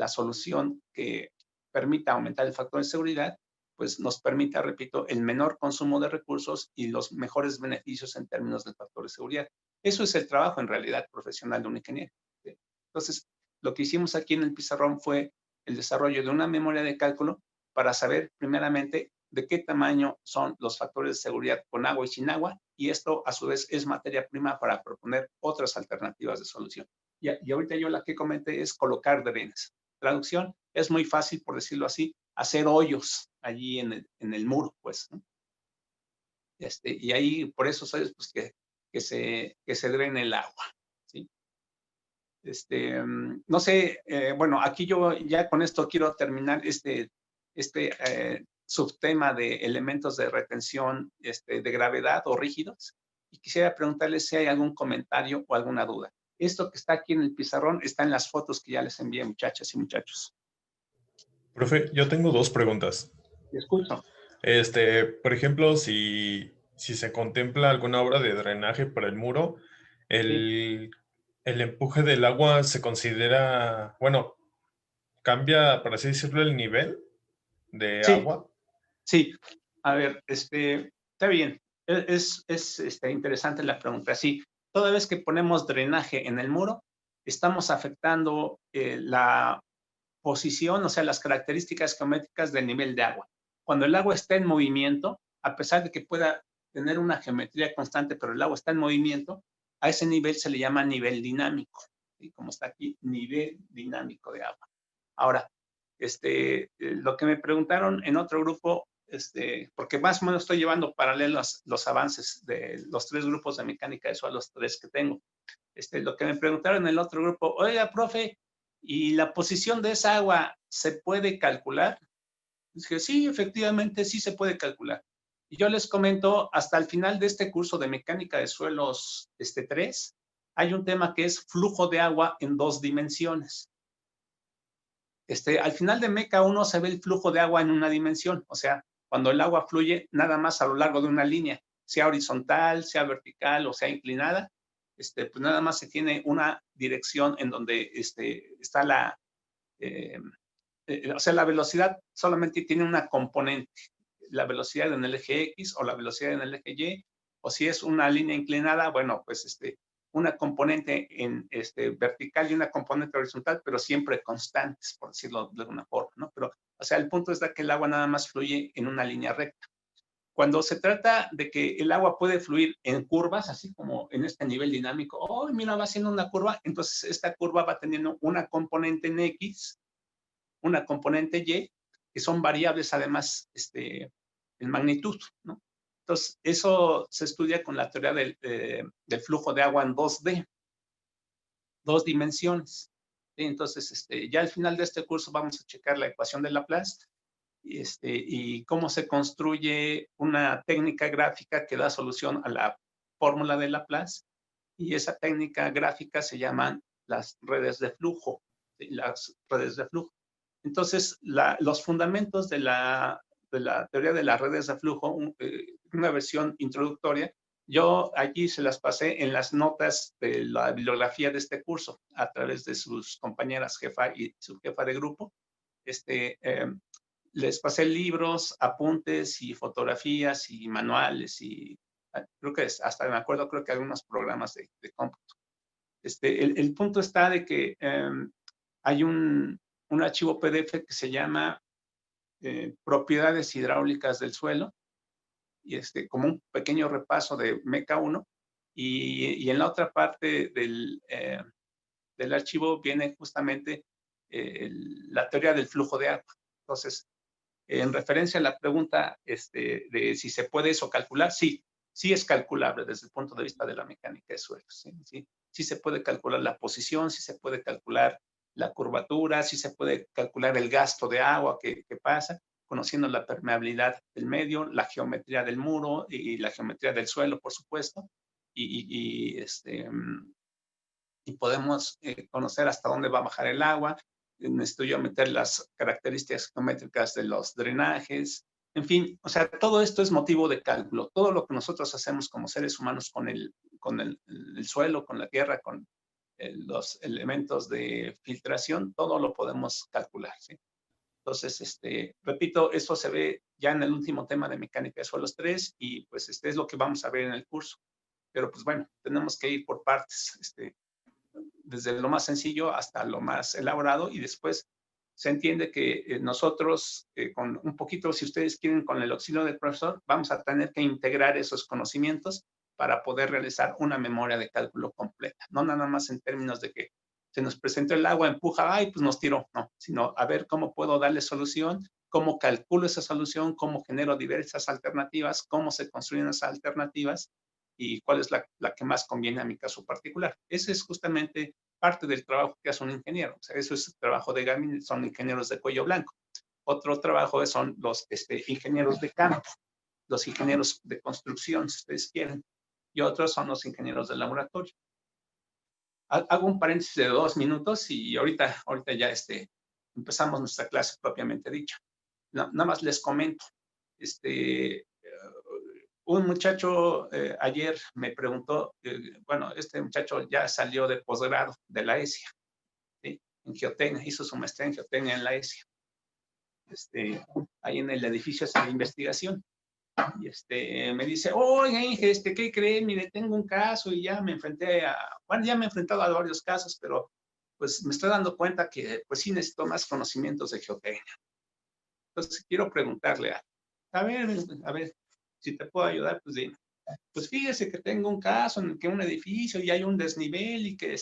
solución que permita aumentar el factor de seguridad, pues nos permita, repito, el menor consumo de recursos y los mejores beneficios en términos del factor de seguridad. Eso es el trabajo en realidad profesional de un ingeniero. ¿Sí? Entonces, lo que hicimos aquí en el pizarrón fue el desarrollo de una memoria de cálculo para saber primeramente de qué tamaño son los factores de seguridad con agua y sin agua, y esto a su vez es materia prima para proponer otras alternativas de solución. Y ahorita yo la que comenté es colocar drenes. Traducción, es muy fácil, por decirlo así, hacer hoyos allí en el muro, pues, ¿no? Y ahí, por esos hoyos, pues que se drene el agua, ¿sí? No sé, bueno, aquí yo ya con esto quiero terminar subtema de elementos de retención de gravedad o rígidos, y quisiera preguntarles si hay algún comentario o alguna duda. Esto que está aquí en el pizarrón está en las fotos que ya les envié, muchachas y muchachos. Profe, yo tengo 2 preguntas. Te escucho. Por ejemplo, si se contempla alguna obra de drenaje para el muro, el empuje del agua se considera, bueno, cambia, por así decirlo, el nivel de agua. Sí, a ver, está bien. Es interesante la pregunta. Sí, toda vez que ponemos drenaje en el muro, estamos afectando la posición, o sea, las características geométricas del nivel de agua. Cuando el agua está en movimiento, a pesar de que pueda tener una geometría constante, pero el agua está en movimiento, a ese nivel se le llama nivel dinámico. ¿Sí? Como está aquí, nivel dinámico de agua. Ahora, lo que me preguntaron en otro grupo, porque más o menos estoy llevando paralelos los avances de los 3 grupos de mecánica de suelo, los 3 que tengo. Lo que me preguntaron en el otro grupo, oiga, profe, ¿y la posición de esa agua se puede calcular? Dije, sí, efectivamente, sí se puede calcular. Y yo les comento, hasta el final de este curso de mecánica de suelos 3, hay un tema que es flujo de agua en 2 dimensiones. Al final de Meca 1 se ve el flujo de agua en una dimensión, o sea, cuando el agua fluye nada más a lo largo de una línea, sea horizontal, sea vertical o sea inclinada, pues nada más se tiene una dirección en donde está o sea, la velocidad solamente tiene una componente, la velocidad en el eje X o la velocidad en el eje Y, o si es una línea inclinada, bueno, pues una componente en vertical y una componente horizontal, pero siempre constantes, por decirlo de alguna forma, ¿no? Pero, o sea, el punto es que el agua nada más fluye en una línea recta. Cuando se trata de que el agua puede fluir en curvas, así como en este nivel dinámico, oh, mira, va haciendo una curva, entonces esta curva va teniendo una componente en X, una componente Y, que son variables además en magnitud, ¿no? Entonces, eso se estudia con la teoría del flujo de agua en 2D, 2 dimensiones. ¿Sí? Entonces, ya al final de este curso vamos a checar la ecuación de Laplace y cómo se construye una técnica gráfica que da solución a la fórmula de Laplace. Y esa técnica gráfica se llaman las redes de flujo. ¿Sí? Las redes de flujo. Entonces, los fundamentos de la teoría de las redes de flujo, una versión introductoria, yo allí se las pasé en las notas de la bibliografía de este curso a través de sus compañeras jefa y su jefa de grupo. Les pasé libros, apuntes y fotografías y manuales y creo que hasta me acuerdo, creo que algunos programas de cómputo. El punto está de que hay un archivo PDF que se llama Propiedades hidráulicas del suelo, y como un pequeño repaso de Meca 1, y en la otra parte del archivo viene justamente la teoría del flujo de agua. Entonces, en referencia a la pregunta de si se puede eso calcular, sí, sí es calculable desde el punto de vista de la mecánica de suelos. Sí se puede calcular la posición, sí se puede calcular la curvatura, sí se puede calcular el gasto de agua que pasa, conociendo la permeabilidad del medio, la geometría del muro y la geometría del suelo, por supuesto, y podemos conocer hasta dónde va a bajar el agua. Necesito yo meter las características geométricas de los drenajes. En fin, o sea, todo esto es motivo de cálculo. Todo lo que nosotros hacemos como seres humanos con el suelo, con la tierra, con los elementos de filtración, todo lo podemos calcular, ¿sí? Entonces, repito, esto se ve ya en el último tema de mecánica de suelos 3 y pues es lo que vamos a ver en el curso. Pero pues bueno, tenemos que ir por partes, desde lo más sencillo hasta lo más elaborado, y después se entiende que nosotros, con un poquito, si ustedes quieren, con el auxilio del profesor, vamos a tener que integrar esos conocimientos para poder realizar una memoria de cálculo completa. No nada más en términos de que se nos presentó el agua, empuja, ay, pues nos tiró, no, sino a ver cómo puedo darle solución, cómo calculo esa solución, cómo genero diversas alternativas, cómo se construyen esas alternativas y cuál es la que más conviene a mi caso particular. Ese es justamente parte del trabajo que hace un ingeniero. O sea, eso es el trabajo de gabinete, son ingenieros de cuello blanco. Otro trabajo son los ingenieros de campo, los ingenieros de construcción, si ustedes quieren, y otros son los ingenieros de laboratorio. Hago un paréntesis de 2 minutos y ahorita ya empezamos nuestra clase propiamente dicha. Nada más les comento, un muchacho ayer me preguntó, bueno, este muchacho ya salió de posgrado de la ESIA, ¿sí? En geotecnia, hizo su maestría en geotecnia en la ESIA, ahí en el edificio de investigación. Y me dice, oye, Inge, ¿qué cree? Mire, tengo un caso y ya me enfrenté bueno, ya me he enfrentado a varios casos, pero pues me estoy dando cuenta que pues sí necesito más conocimientos de geotecnia. Entonces quiero preguntarle a ver, si te puedo ayudar, pues dime. pues fíjese que tengo un caso en el que un edificio y hay un desnivel y que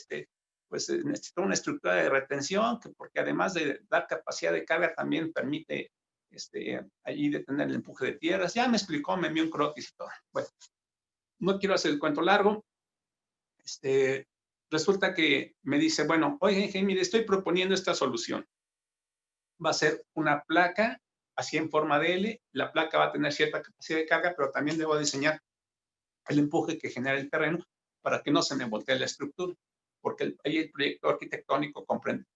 pues necesita una estructura de retención, que porque además de dar capacidad de carga también permite allí detener el empuje de tierras. Ya me explicó, me envió un croquis y todo. Bueno, no quiero hacer el cuento largo. Resulta que me dice, bueno, oye, mire, estoy proponiendo esta solución. Va a ser una placa así en forma de L. La placa va a tener cierta capacidad de carga, pero también debo diseñar el empuje que genera el terreno para que no se me voltee la estructura, porque ahí el proyecto arquitectónico comprende,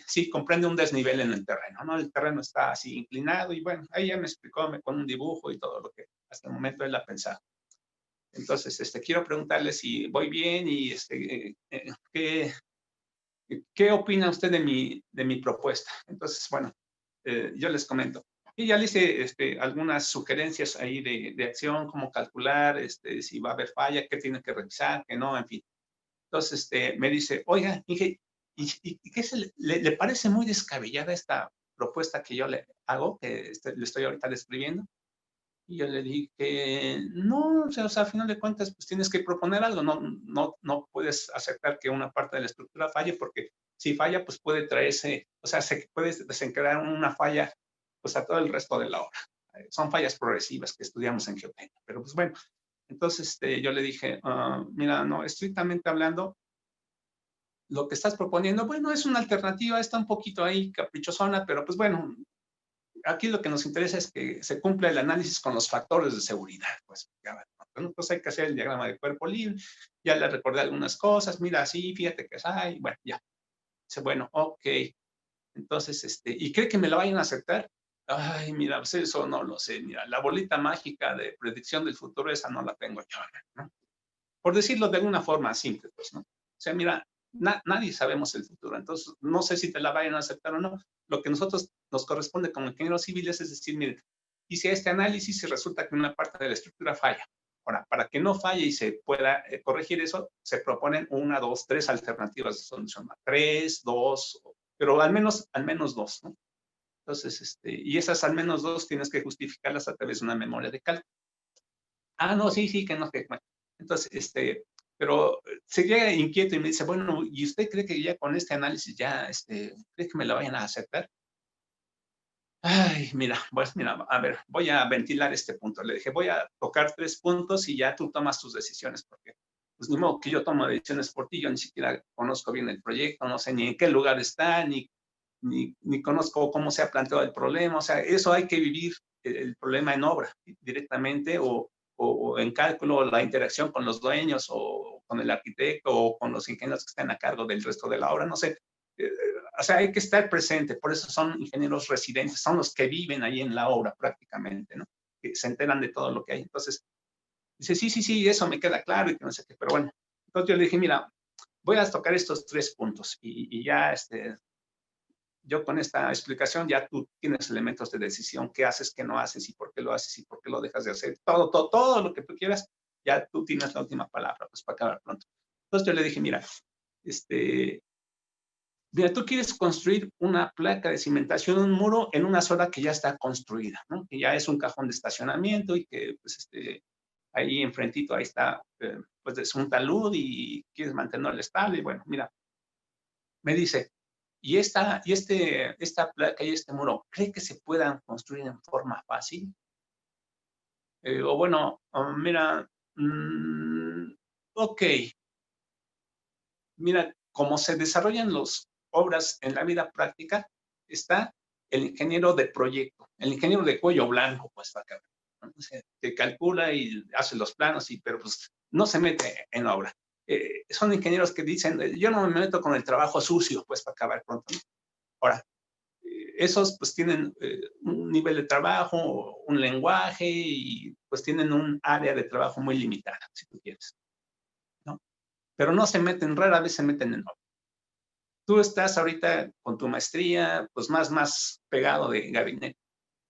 sí, comprende un desnivel en el terreno, ¿no? El terreno está así inclinado y bueno, ahí ya me explicó con un dibujo y todo lo que hasta el momento él ha pensado. Entonces, quiero preguntarle si voy bien y ¿qué opina usted de mi propuesta? Entonces, bueno, yo les comento. Y ya le hice algunas sugerencias ahí de acción, cómo calcular, si va a haber falla, qué tiene que revisar, qué no, en fin. Entonces, me dice, oiga, Inge, ¿y qué le parece muy descabellada esta propuesta que yo le hago, que le estoy ahorita describiendo? Y yo le dije, no, o sea, al final de cuentas, pues tienes que proponer algo, no puedes aceptar que una parte de la estructura falle, porque si falla, pues puede traerse, o sea, se puede desencadenar una falla, pues a todo el resto de la obra. Son fallas progresivas que estudiamos en geotecnia, pero pues bueno, entonces yo le dije, mira, no, estrictamente hablando, lo que estás proponiendo, bueno, es una alternativa, está un poquito ahí caprichosona, pero pues bueno, aquí lo que nos interesa es que se cumpla el análisis con los factores de seguridad. Pues, entonces hay que hacer el diagrama de cuerpo libre, ya le recordé algunas cosas, mira, sí, fíjate que es, ay, bueno, ya. Dice, bueno, ok. Entonces, ¿y cree que me la vayan a aceptar? Ay, mira, pues eso no lo sé, mira, la bolita mágica de predicción del futuro, esa no la tengo yo, ¿no? Por decirlo de alguna forma simple, pues, ¿no? O sea, mira, nadie sabemos el futuro, entonces no sé si te la vayan a aceptar o no. Lo que nosotros nos corresponde como ingenieros civiles es decir, mire, hice este análisis y resulta que una parte de la estructura falla. Ahora, para que no falle y se pueda corregir eso, se proponen 1, 2, 3 alternativas de solución. 3, 2, pero al menos 2, ¿no? Entonces, y esas al menos 2 tienes que justificarlas a través de una memoria de cálculo. Ah, no, sí, que no, que bueno. Entonces, pero seguía inquieto y me dice, bueno, ¿y usted cree que ya con este análisis ya, cree que me lo vayan a aceptar? Ay, mira, pues mira, a ver, voy a ventilar este punto. Le dije, voy a tocar 3 puntos y ya tú tomas tus decisiones, porque pues ni modo que yo tomo decisiones por ti, yo ni siquiera conozco bien el proyecto, no sé ni en qué lugar está, ni conozco cómo se ha planteado el problema, o sea, eso hay que vivir el problema en obra directamente o en cálculo, la interacción con los dueños o con el arquitecto o con los ingenieros que están a cargo del resto de la obra, no sé. O sea, hay que estar presente, por eso son ingenieros residentes, son los que viven ahí en la obra prácticamente, ¿no? Que se enteran de todo lo que hay. Entonces, dice, sí, eso me queda claro y que no sé qué, pero bueno. Entonces yo le dije, mira, voy a tocar estos 3 puntos y ya, yo con esta explicación ya tú tienes elementos de decisión, qué haces, qué no haces y por qué lo haces y por qué lo dejas de hacer. Todo lo que tú quieras, ya tú tienes la última palabra, pues para acabar pronto. Entonces yo le dije, mira, mira, tú quieres construir una placa de cimentación, un muro en una zona que ya está construida, ¿no? Que ya es un cajón de estacionamiento y que, pues, ahí enfrentito, ahí está, pues, es un talud y quieres mantenerlo estable. Y bueno, mira, me dice, ¿y esta placa y este muro, cree que se puedan construir en forma fácil? O bueno, mira, ok, mira, como se desarrollan las obras en la vida práctica, está el ingeniero de proyecto, el ingeniero de cuello blanco, pues, para acá, ¿no? O sea, que calcula y hace los planos, pero pues no se mete en la obra. Son ingenieros que dicen, yo no me meto con el trabajo sucio, pues, para acabar pronto, ¿no? Ahora, esos pues tienen un nivel de trabajo, un lenguaje y pues tienen un área de trabajo muy limitada, si tú quieres, ¿no? Pero no se meten, rara vez se meten en obra. Tú estás ahorita con tu maestría, pues más pegado de gabinete,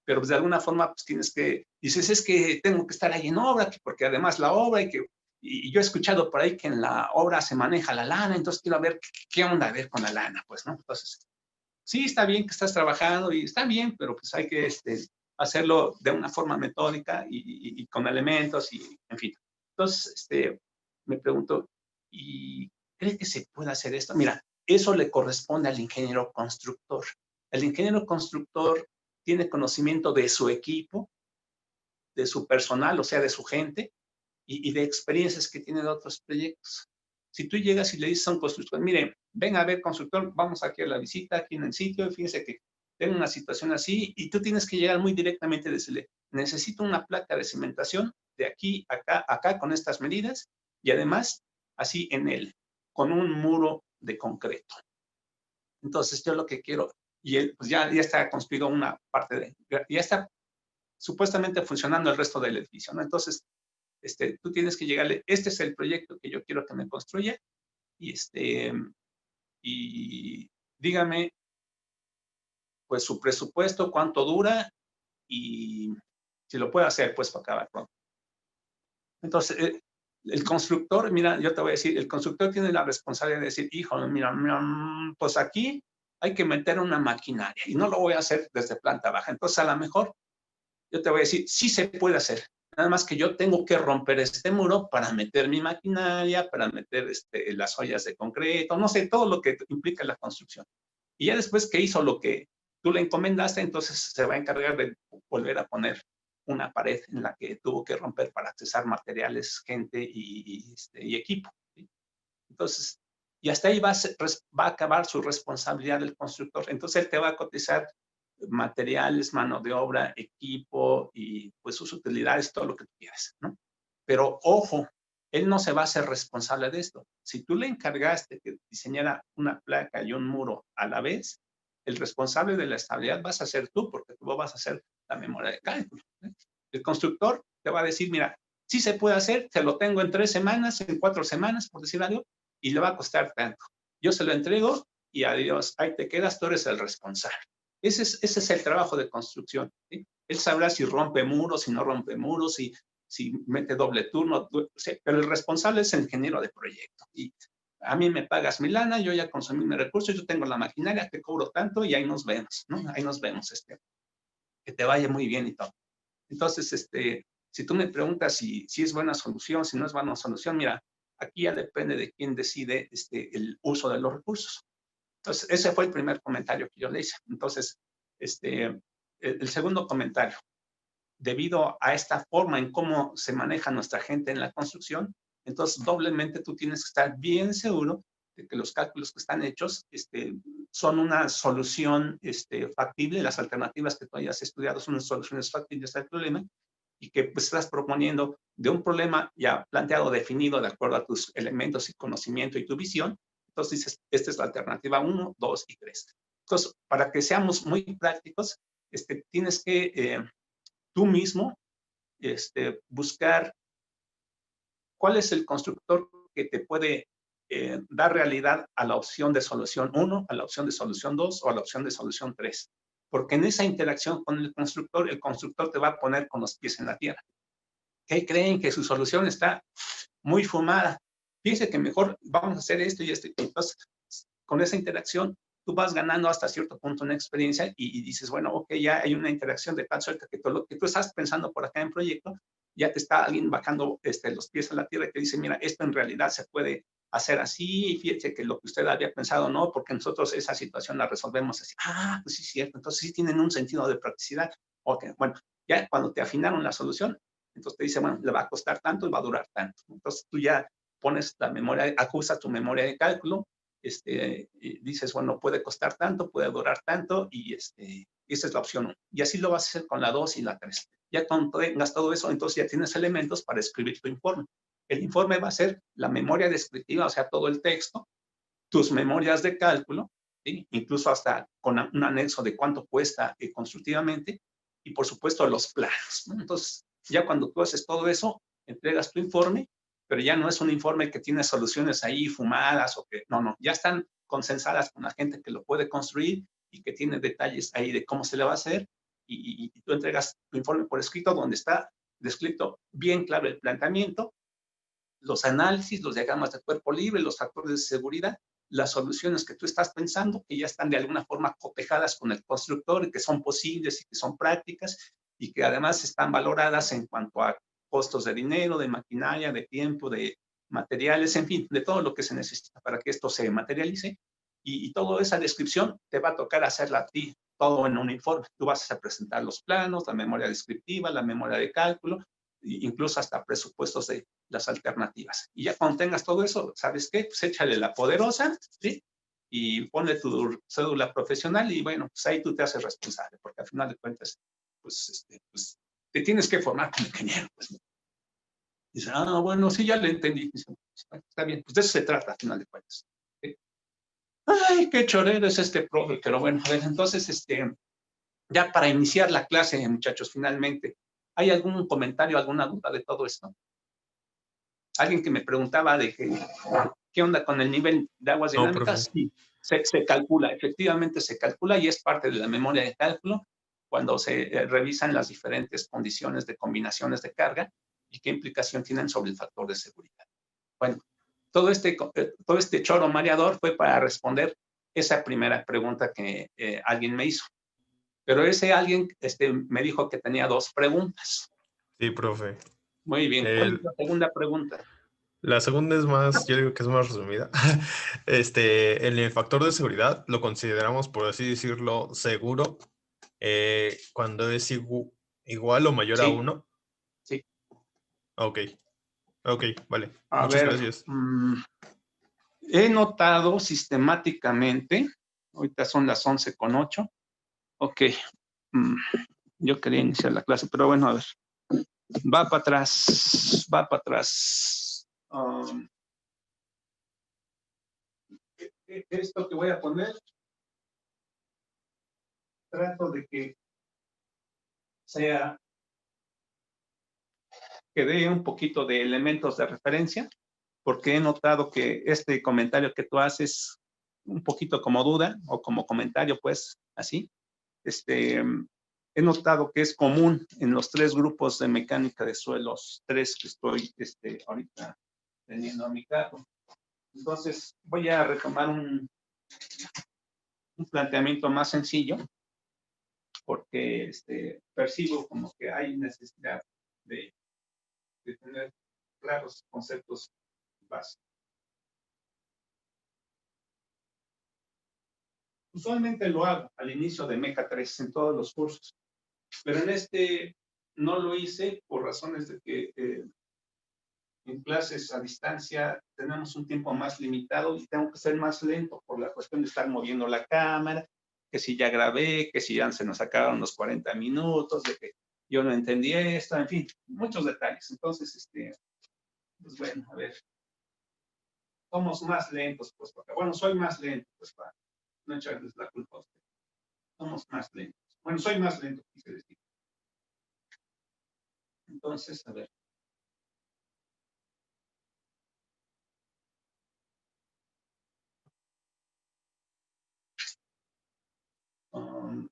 pero pues de alguna forma pues tienes que, dices, es que tengo que estar ahí en obra, porque además la obra y yo he escuchado por ahí que en la obra se maneja la lana, entonces quiero ver qué onda a ver con la lana, pues, ¿no? Entonces, sí, está bien que estás trabajando y está bien, pero pues hay que hacerlo de una forma metódica y con elementos y, en fin. Entonces, me pregunto, ¿y cree que se puede hacer esto? Mira, eso le corresponde al ingeniero constructor. El ingeniero constructor tiene conocimiento de su equipo, de su personal, o sea, de su gente, y de experiencias que tiene de otros proyectos. Si tú llegas y le dices a un constructor, mire, ven a ver, constructor, vamos aquí a la visita, aquí en el sitio, y fíjese que tengo una situación así, y tú tienes que llegar muy directamente y decirle, necesito una placa de cimentación de aquí, acá, acá, con estas medidas, y además, así con un muro de concreto. Entonces, yo lo que quiero, y él, pues ya está construido una parte ya está supuestamente funcionando el resto del edificio, ¿no? Entonces, tú tienes que llegarle, este es el proyecto que yo quiero que me construya, y y dígame, pues, su presupuesto, cuánto dura, y si lo puede hacer, pues, para acabar pronto. Entonces, el constructor, mira, yo te voy a decir, el constructor tiene la responsabilidad de decir, híjole, mira, pues aquí hay que meter una maquinaria, y no lo voy a hacer desde planta baja. Entonces, a lo mejor, yo te voy a decir, sí se puede hacer. Nada más que yo tengo que romper este muro para meter mi maquinaria, para meter las ollas de concreto, no sé, todo lo que implica la construcción. Y ya después que hizo lo que tú le encomendaste, entonces se va a encargar de volver a poner una pared en la que tuvo que romper para accesar materiales, gente y equipo, ¿sí? Entonces, y hasta ahí va a acabar su responsabilidad del constructor. Entonces, él te va a cotizar materiales, mano de obra, equipo y pues sus utilidades, todo lo que tú quieras, ¿no? Pero ojo, él no se va a hacer responsable de esto. Si tú le encargaste que diseñara una placa y un muro a la vez, el responsable de la estabilidad vas a ser tú, porque tú vas a hacer la memoria de cálculo, ¿eh? El constructor te va a decir, mira, sí se puede hacer, te lo tengo en 3 semanas, en 4 semanas, por decir algo, y le va a costar tanto. Yo se lo entrego y adiós, ahí te quedas, tú eres el responsable. Ese es el trabajo de construcción, ¿sí? Él sabrá si rompe muros, si no rompe muros, si mete doble turno, sí, pero el responsable es el ingeniero de proyecto. Y a mí me pagas mi lana, yo ya consumí mis recursos, yo tengo la maquinaria, te cobro tanto y ahí nos vemos, ¿no? Ahí nos vemos, que te vaya muy bien y todo. Entonces, si tú me preguntas si es buena solución, si no es buena solución, mira, aquí ya depende de quién decide el uso de los recursos. Entonces, ese fue el primer comentario que yo le hice. Entonces, el segundo comentario, debido a esta forma en cómo se maneja nuestra gente en la construcción, entonces doblemente tú tienes que estar bien seguro de que los cálculos que están hechos son una solución factible, las alternativas que tú hayas estudiado son soluciones factibles al problema, y que pues, estás proponiendo de un problema ya planteado, definido, de acuerdo a tus elementos y conocimiento y tu visión. Entonces dices, esta es la alternativa 1, 2 y 3. Entonces, para que seamos muy prácticos, tienes que tú mismo buscar cuál es el constructor que te puede dar realidad a la opción de solución 1, a la opción de solución 2 o a la opción de solución 3. Porque en esa interacción con el constructor te va a poner con los pies en la tierra. ¿Qué creen? Que su solución está muy fumada. Fíjense que mejor vamos a hacer esto y esto. Entonces, con esa interacción, tú vas ganando hasta cierto punto una experiencia y dices, bueno, ok, ya hay una interacción de tal suerte que todo lo que tú estás pensando por acá en proyecto, ya te está alguien bajando los pies a la tierra y te dice, mira, esto en realidad se puede hacer así, y fíjate que lo que usted había pensado no, porque nosotros esa situación la resolvemos así. Ah, pues sí es cierto, entonces sí tienen un sentido de practicidad. Ok, bueno, ya cuando te afinaron la solución, entonces te dice, bueno, le va a costar tanto y va a durar tanto. Entonces tú ya pones la memoria, ajustas tu memoria de cálculo, y dices, bueno, puede costar tanto, puede durar tanto, y esa es la opción 1. Y así lo vas a hacer con la 2 y la 3. Ya cuando tengas todo eso, entonces ya tienes elementos para escribir tu informe. El informe va a ser la memoria descriptiva, o sea, todo el texto, tus memorias de cálculo, ¿sí? Incluso hasta con un anexo de cuánto cuesta constructivamente, y por supuesto los planos, ¿no? Entonces, ya cuando tú haces todo eso, entregas tu informe, pero ya no es un informe que tiene soluciones ahí fumadas o que, no, ya están consensadas con la gente que lo puede construir y que tiene detalles ahí de cómo se le va a hacer, y tú entregas tu informe por escrito donde está descrito bien claro el planteamiento, los análisis, los diagramas de cuerpo libre, los factores de seguridad, las soluciones que tú estás pensando, que ya están de alguna forma cotejadas con el constructor y que son posibles y que son prácticas y que además están valoradas en cuanto a costos de dinero, de maquinaria, de tiempo, de materiales, en fin, de todo lo que se necesita para que esto se materialice. Y toda esa descripción te va a tocar hacerla a ti, todo en un informe. Tú vas a presentar los planos, la memoria descriptiva, la memoria de cálculo, incluso hasta presupuestos de las alternativas. Y ya cuando tengas todo eso, ¿sabes qué? Pues échale la poderosa, ¿sí? Y ponle tu cédula profesional y bueno, pues ahí tú te haces responsable, porque al final de cuentas, pues, pues te tienes que formar como ingeniero. Pues. Dice, bueno, sí, ya le entendí. Dice, está bien, pues de eso se trata al final de cuentas. ¿Sí? Ay, qué chorero es este profe, pero bueno, a ver, entonces, ya para iniciar la clase, muchachos, finalmente, ¿hay algún comentario, alguna duda de todo esto? Alguien que me preguntaba de qué onda con el nivel de aguas No, dinámicas. profe. Sí, se calcula, efectivamente se calcula y es parte de la memoria de cálculo cuando se revisan las diferentes condiciones de combinaciones de carga y qué implicación tienen sobre el factor de seguridad. Bueno, todo este choro mareador fue para responder esa primera pregunta que alguien me hizo. Pero ese alguien me dijo que tenía 2 preguntas. Sí, profe. Muy bien. ¿Cuál es la segunda pregunta? La segunda es más, yo digo que es más resumida. El factor de seguridad lo consideramos, por así decirlo, seguro cuando es igual o mayor a Sí, 1. sí. Ok, vale. A Muchas ver, gracias. he notado sistemáticamente, ahorita son las 11:08. Ok, yo quería iniciar la clase, pero bueno, a ver. Va para atrás, va para atrás. Esto que voy a poner, trato de que sea, que dé un poquito de elementos de referencia, porque he notado que este comentario que tú haces, un poquito como duda o como comentario, pues, así, he notado que es común en los 3 grupos de mecánica de suelos, 3 que estoy ahorita teniendo a mi cargo. Entonces, voy a retomar un planteamiento más sencillo, porque percibo como que hay necesidad de tener claros conceptos básicos. Usualmente lo hago al inicio de Meca 3 en todos los cursos, pero en no lo hice por razones de que en clases a distancia tenemos un tiempo más limitado y tengo que ser más lento por la cuestión de estar moviendo la cámara, que si ya grabé, que si ya se nos acabaron los 40 minutos, de que yo no entendí esto, en fin, muchos detalles. Entonces, pues bueno, a ver, somos más lentos, pues, porque, bueno, soy más lento, pues, para no echarles la culpa a ustedes. Somos más lentos. Bueno, soy más lento, quise decir. Entonces, a ver. Um,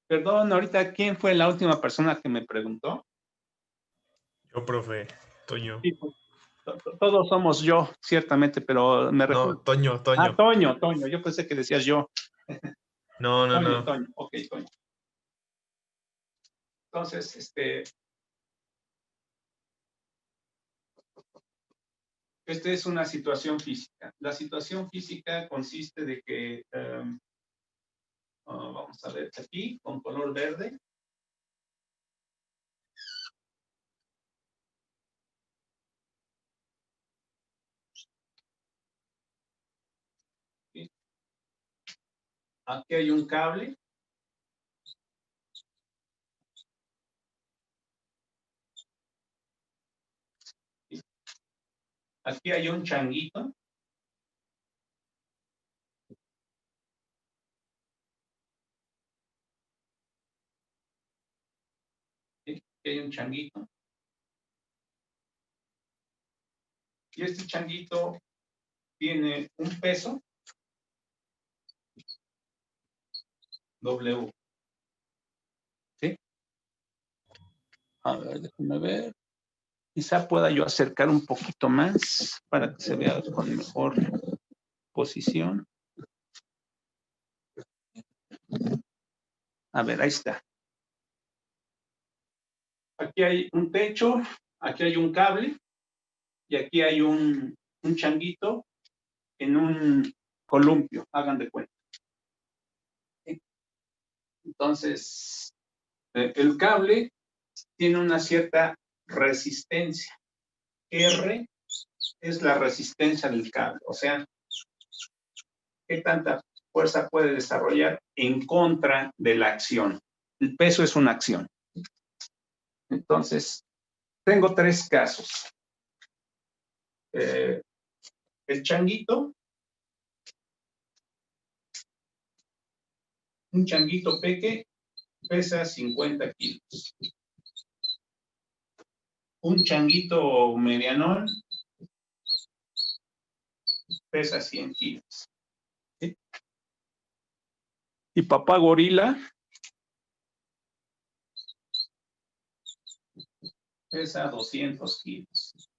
Perdón, ahorita, ¿quién fue la última persona que me preguntó? Yo, profe, Toño. Sí, pues, todos somos yo, ciertamente, pero me refiero. No, Toño. Toño, yo pensé que decías yo. No. Toño, ok, Toño. Entonces, esta es una situación física. La situación física consiste de que, vamos a ver aquí, con color verde. ¿Sí? Aquí hay un cable. ¿Sí? Aquí hay un changuito. ¿Sí? Aquí hay un changuito. Y este changuito tiene un peso W. ¿Sí? A ver, déjame ver. Quizá pueda yo acercar un poquito más para que se vea con mejor posición. A ver, ahí está. Aquí hay un techo, aquí hay un cable y aquí hay un changuito en un columpio, hagan de cuenta. ¿Sí? Entonces, el cable tiene una cierta resistencia. R es la resistencia del cable, o sea, qué tanta fuerza puede desarrollar en contra de la acción. El peso es una acción. Entonces, tengo tres casos. El changuito, un changuito peque, pesa 50 kilos. Un changuito medianón pesa 100 kilos. ¿Sí? Y papá gorila pesa 200 kilos.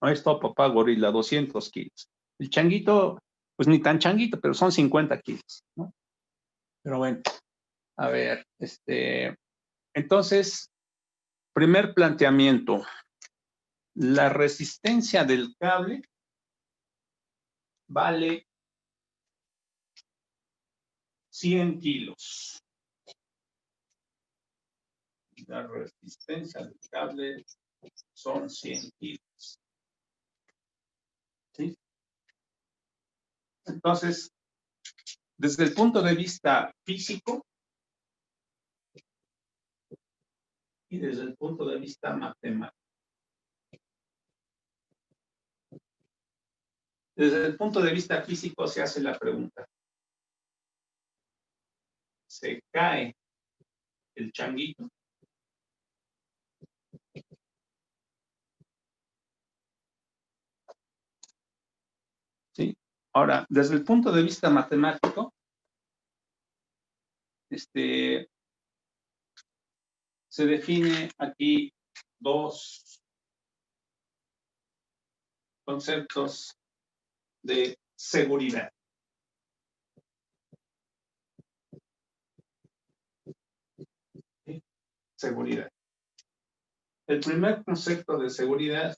Ahí está papá gorila, 200 kilos. El changuito, pues ni tan changuito, pero son 50 kilos, ¿no? Pero bueno, a ver, entonces, primer planteamiento, la resistencia del cable vale 100 kilos. La resistencia del cable son 100 kilos. ¿Sí? Entonces, desde el punto de vista físico y desde el punto de vista matemático. Desde el punto de vista físico se hace la pregunta. Se cae el changuito. ¿Sí? Ahora, desde el punto de vista matemático, se define aquí dos conceptos de seguridad. ¿Sí? Seguridad. El primer concepto de seguridad,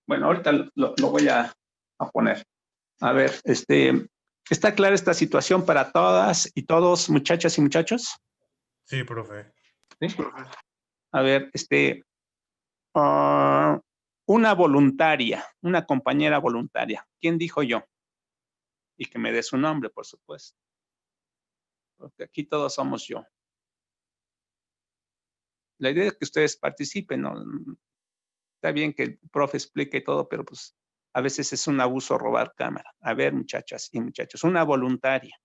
bueno, ahorita lo voy a poner. A ver, ¿está clara esta situación para todas y todos, muchachas y muchachos? Sí, profe. ¿Sí? A ver, una voluntaria, una compañera voluntaria. ¿Quién dijo yo? Y que me dé su nombre, por supuesto. Porque aquí todos somos yo. La idea es que ustedes participen, ¿no? Está bien que el profe explique todo, pero pues a veces es un abuso robar cámara. A ver, muchachas y muchachos, una voluntaria.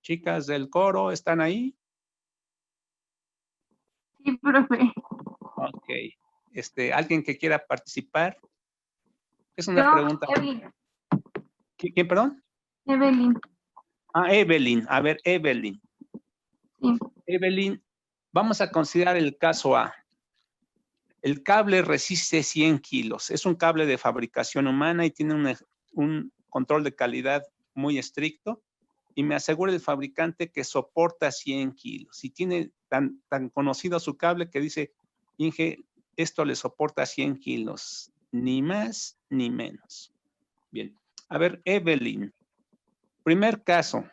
Chicas del coro, ¿están ahí? Sí, profe. Ok. ¿Alguien que quiera participar? Es una Yo, pregunta. Evelyn. ¿Quién, perdón? Evelyn. Ah, Evelyn. A ver, Evelyn. Sí. Evelyn, vamos a considerar el caso A. El cable resiste 100 kilos. Es un cable de fabricación humana y tiene un control de calidad muy estricto. Y me asegura el fabricante que soporta 100 kilos. Y tiene tan conocido su cable que dice, Inge, esto le soporta 100 kilos. Ni más ni menos. Bien. A ver, Evelyn. Primer caso.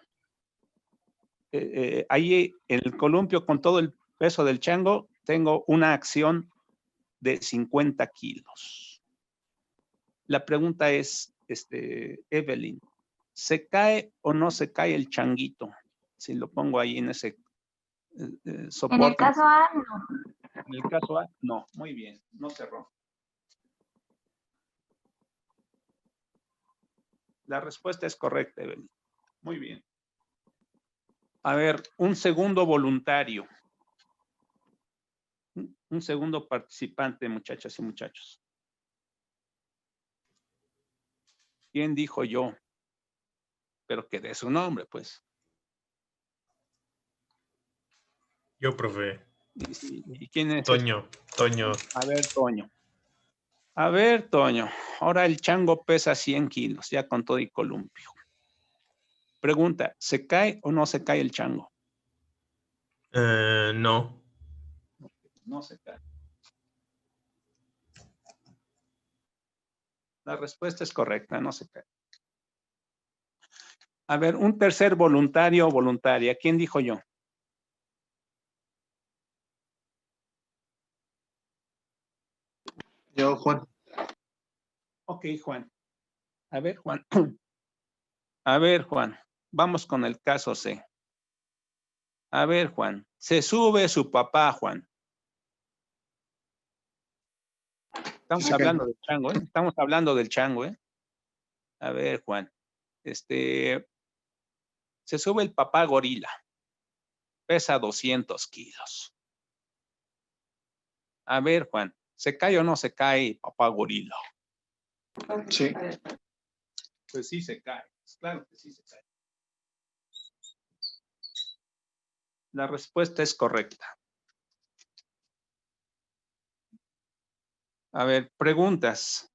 Ahí en el columpio con todo el peso del chango, tengo una acción de 50 kilos. La pregunta es, Evelyn, ¿se cae o no se cae el changuito? Si lo pongo ahí en ese soporte. En el caso A, no. En el caso A, no. Muy bien, no cerró. La respuesta es correcta, Evelyn. Muy bien. A ver, un segundo voluntario. Un segundo participante, muchachas y muchachos. ¿Quién dijo yo? pero que dé su nombre, pues. Yo, profe. ¿Y quién es? Toño. A ver, Toño. A ver, Toño. Ahora el chango pesa 100 kilos, ya con todo y columpio. Pregunta, ¿se cae o no se cae el chango? No. No se cae. La respuesta es correcta, no se cae. A ver, un tercer voluntario o voluntaria. ¿Quién dijo yo? Yo, Juan. Ok, Juan. A ver, Juan. A ver, Juan. Vamos con el caso C. A ver, Juan. Se sube su papá, Juan. Estamos Se cae. hablando del chango, ¿eh? Estamos hablando del chango, ¿eh? A ver, Juan. Se sube el papá gorila. Pesa 200 kilos. A ver, Juan. ¿Se cae o no se cae papá gorila? Sí. Pues sí se cae. Claro que sí se cae. La respuesta es correcta. A ver, preguntas.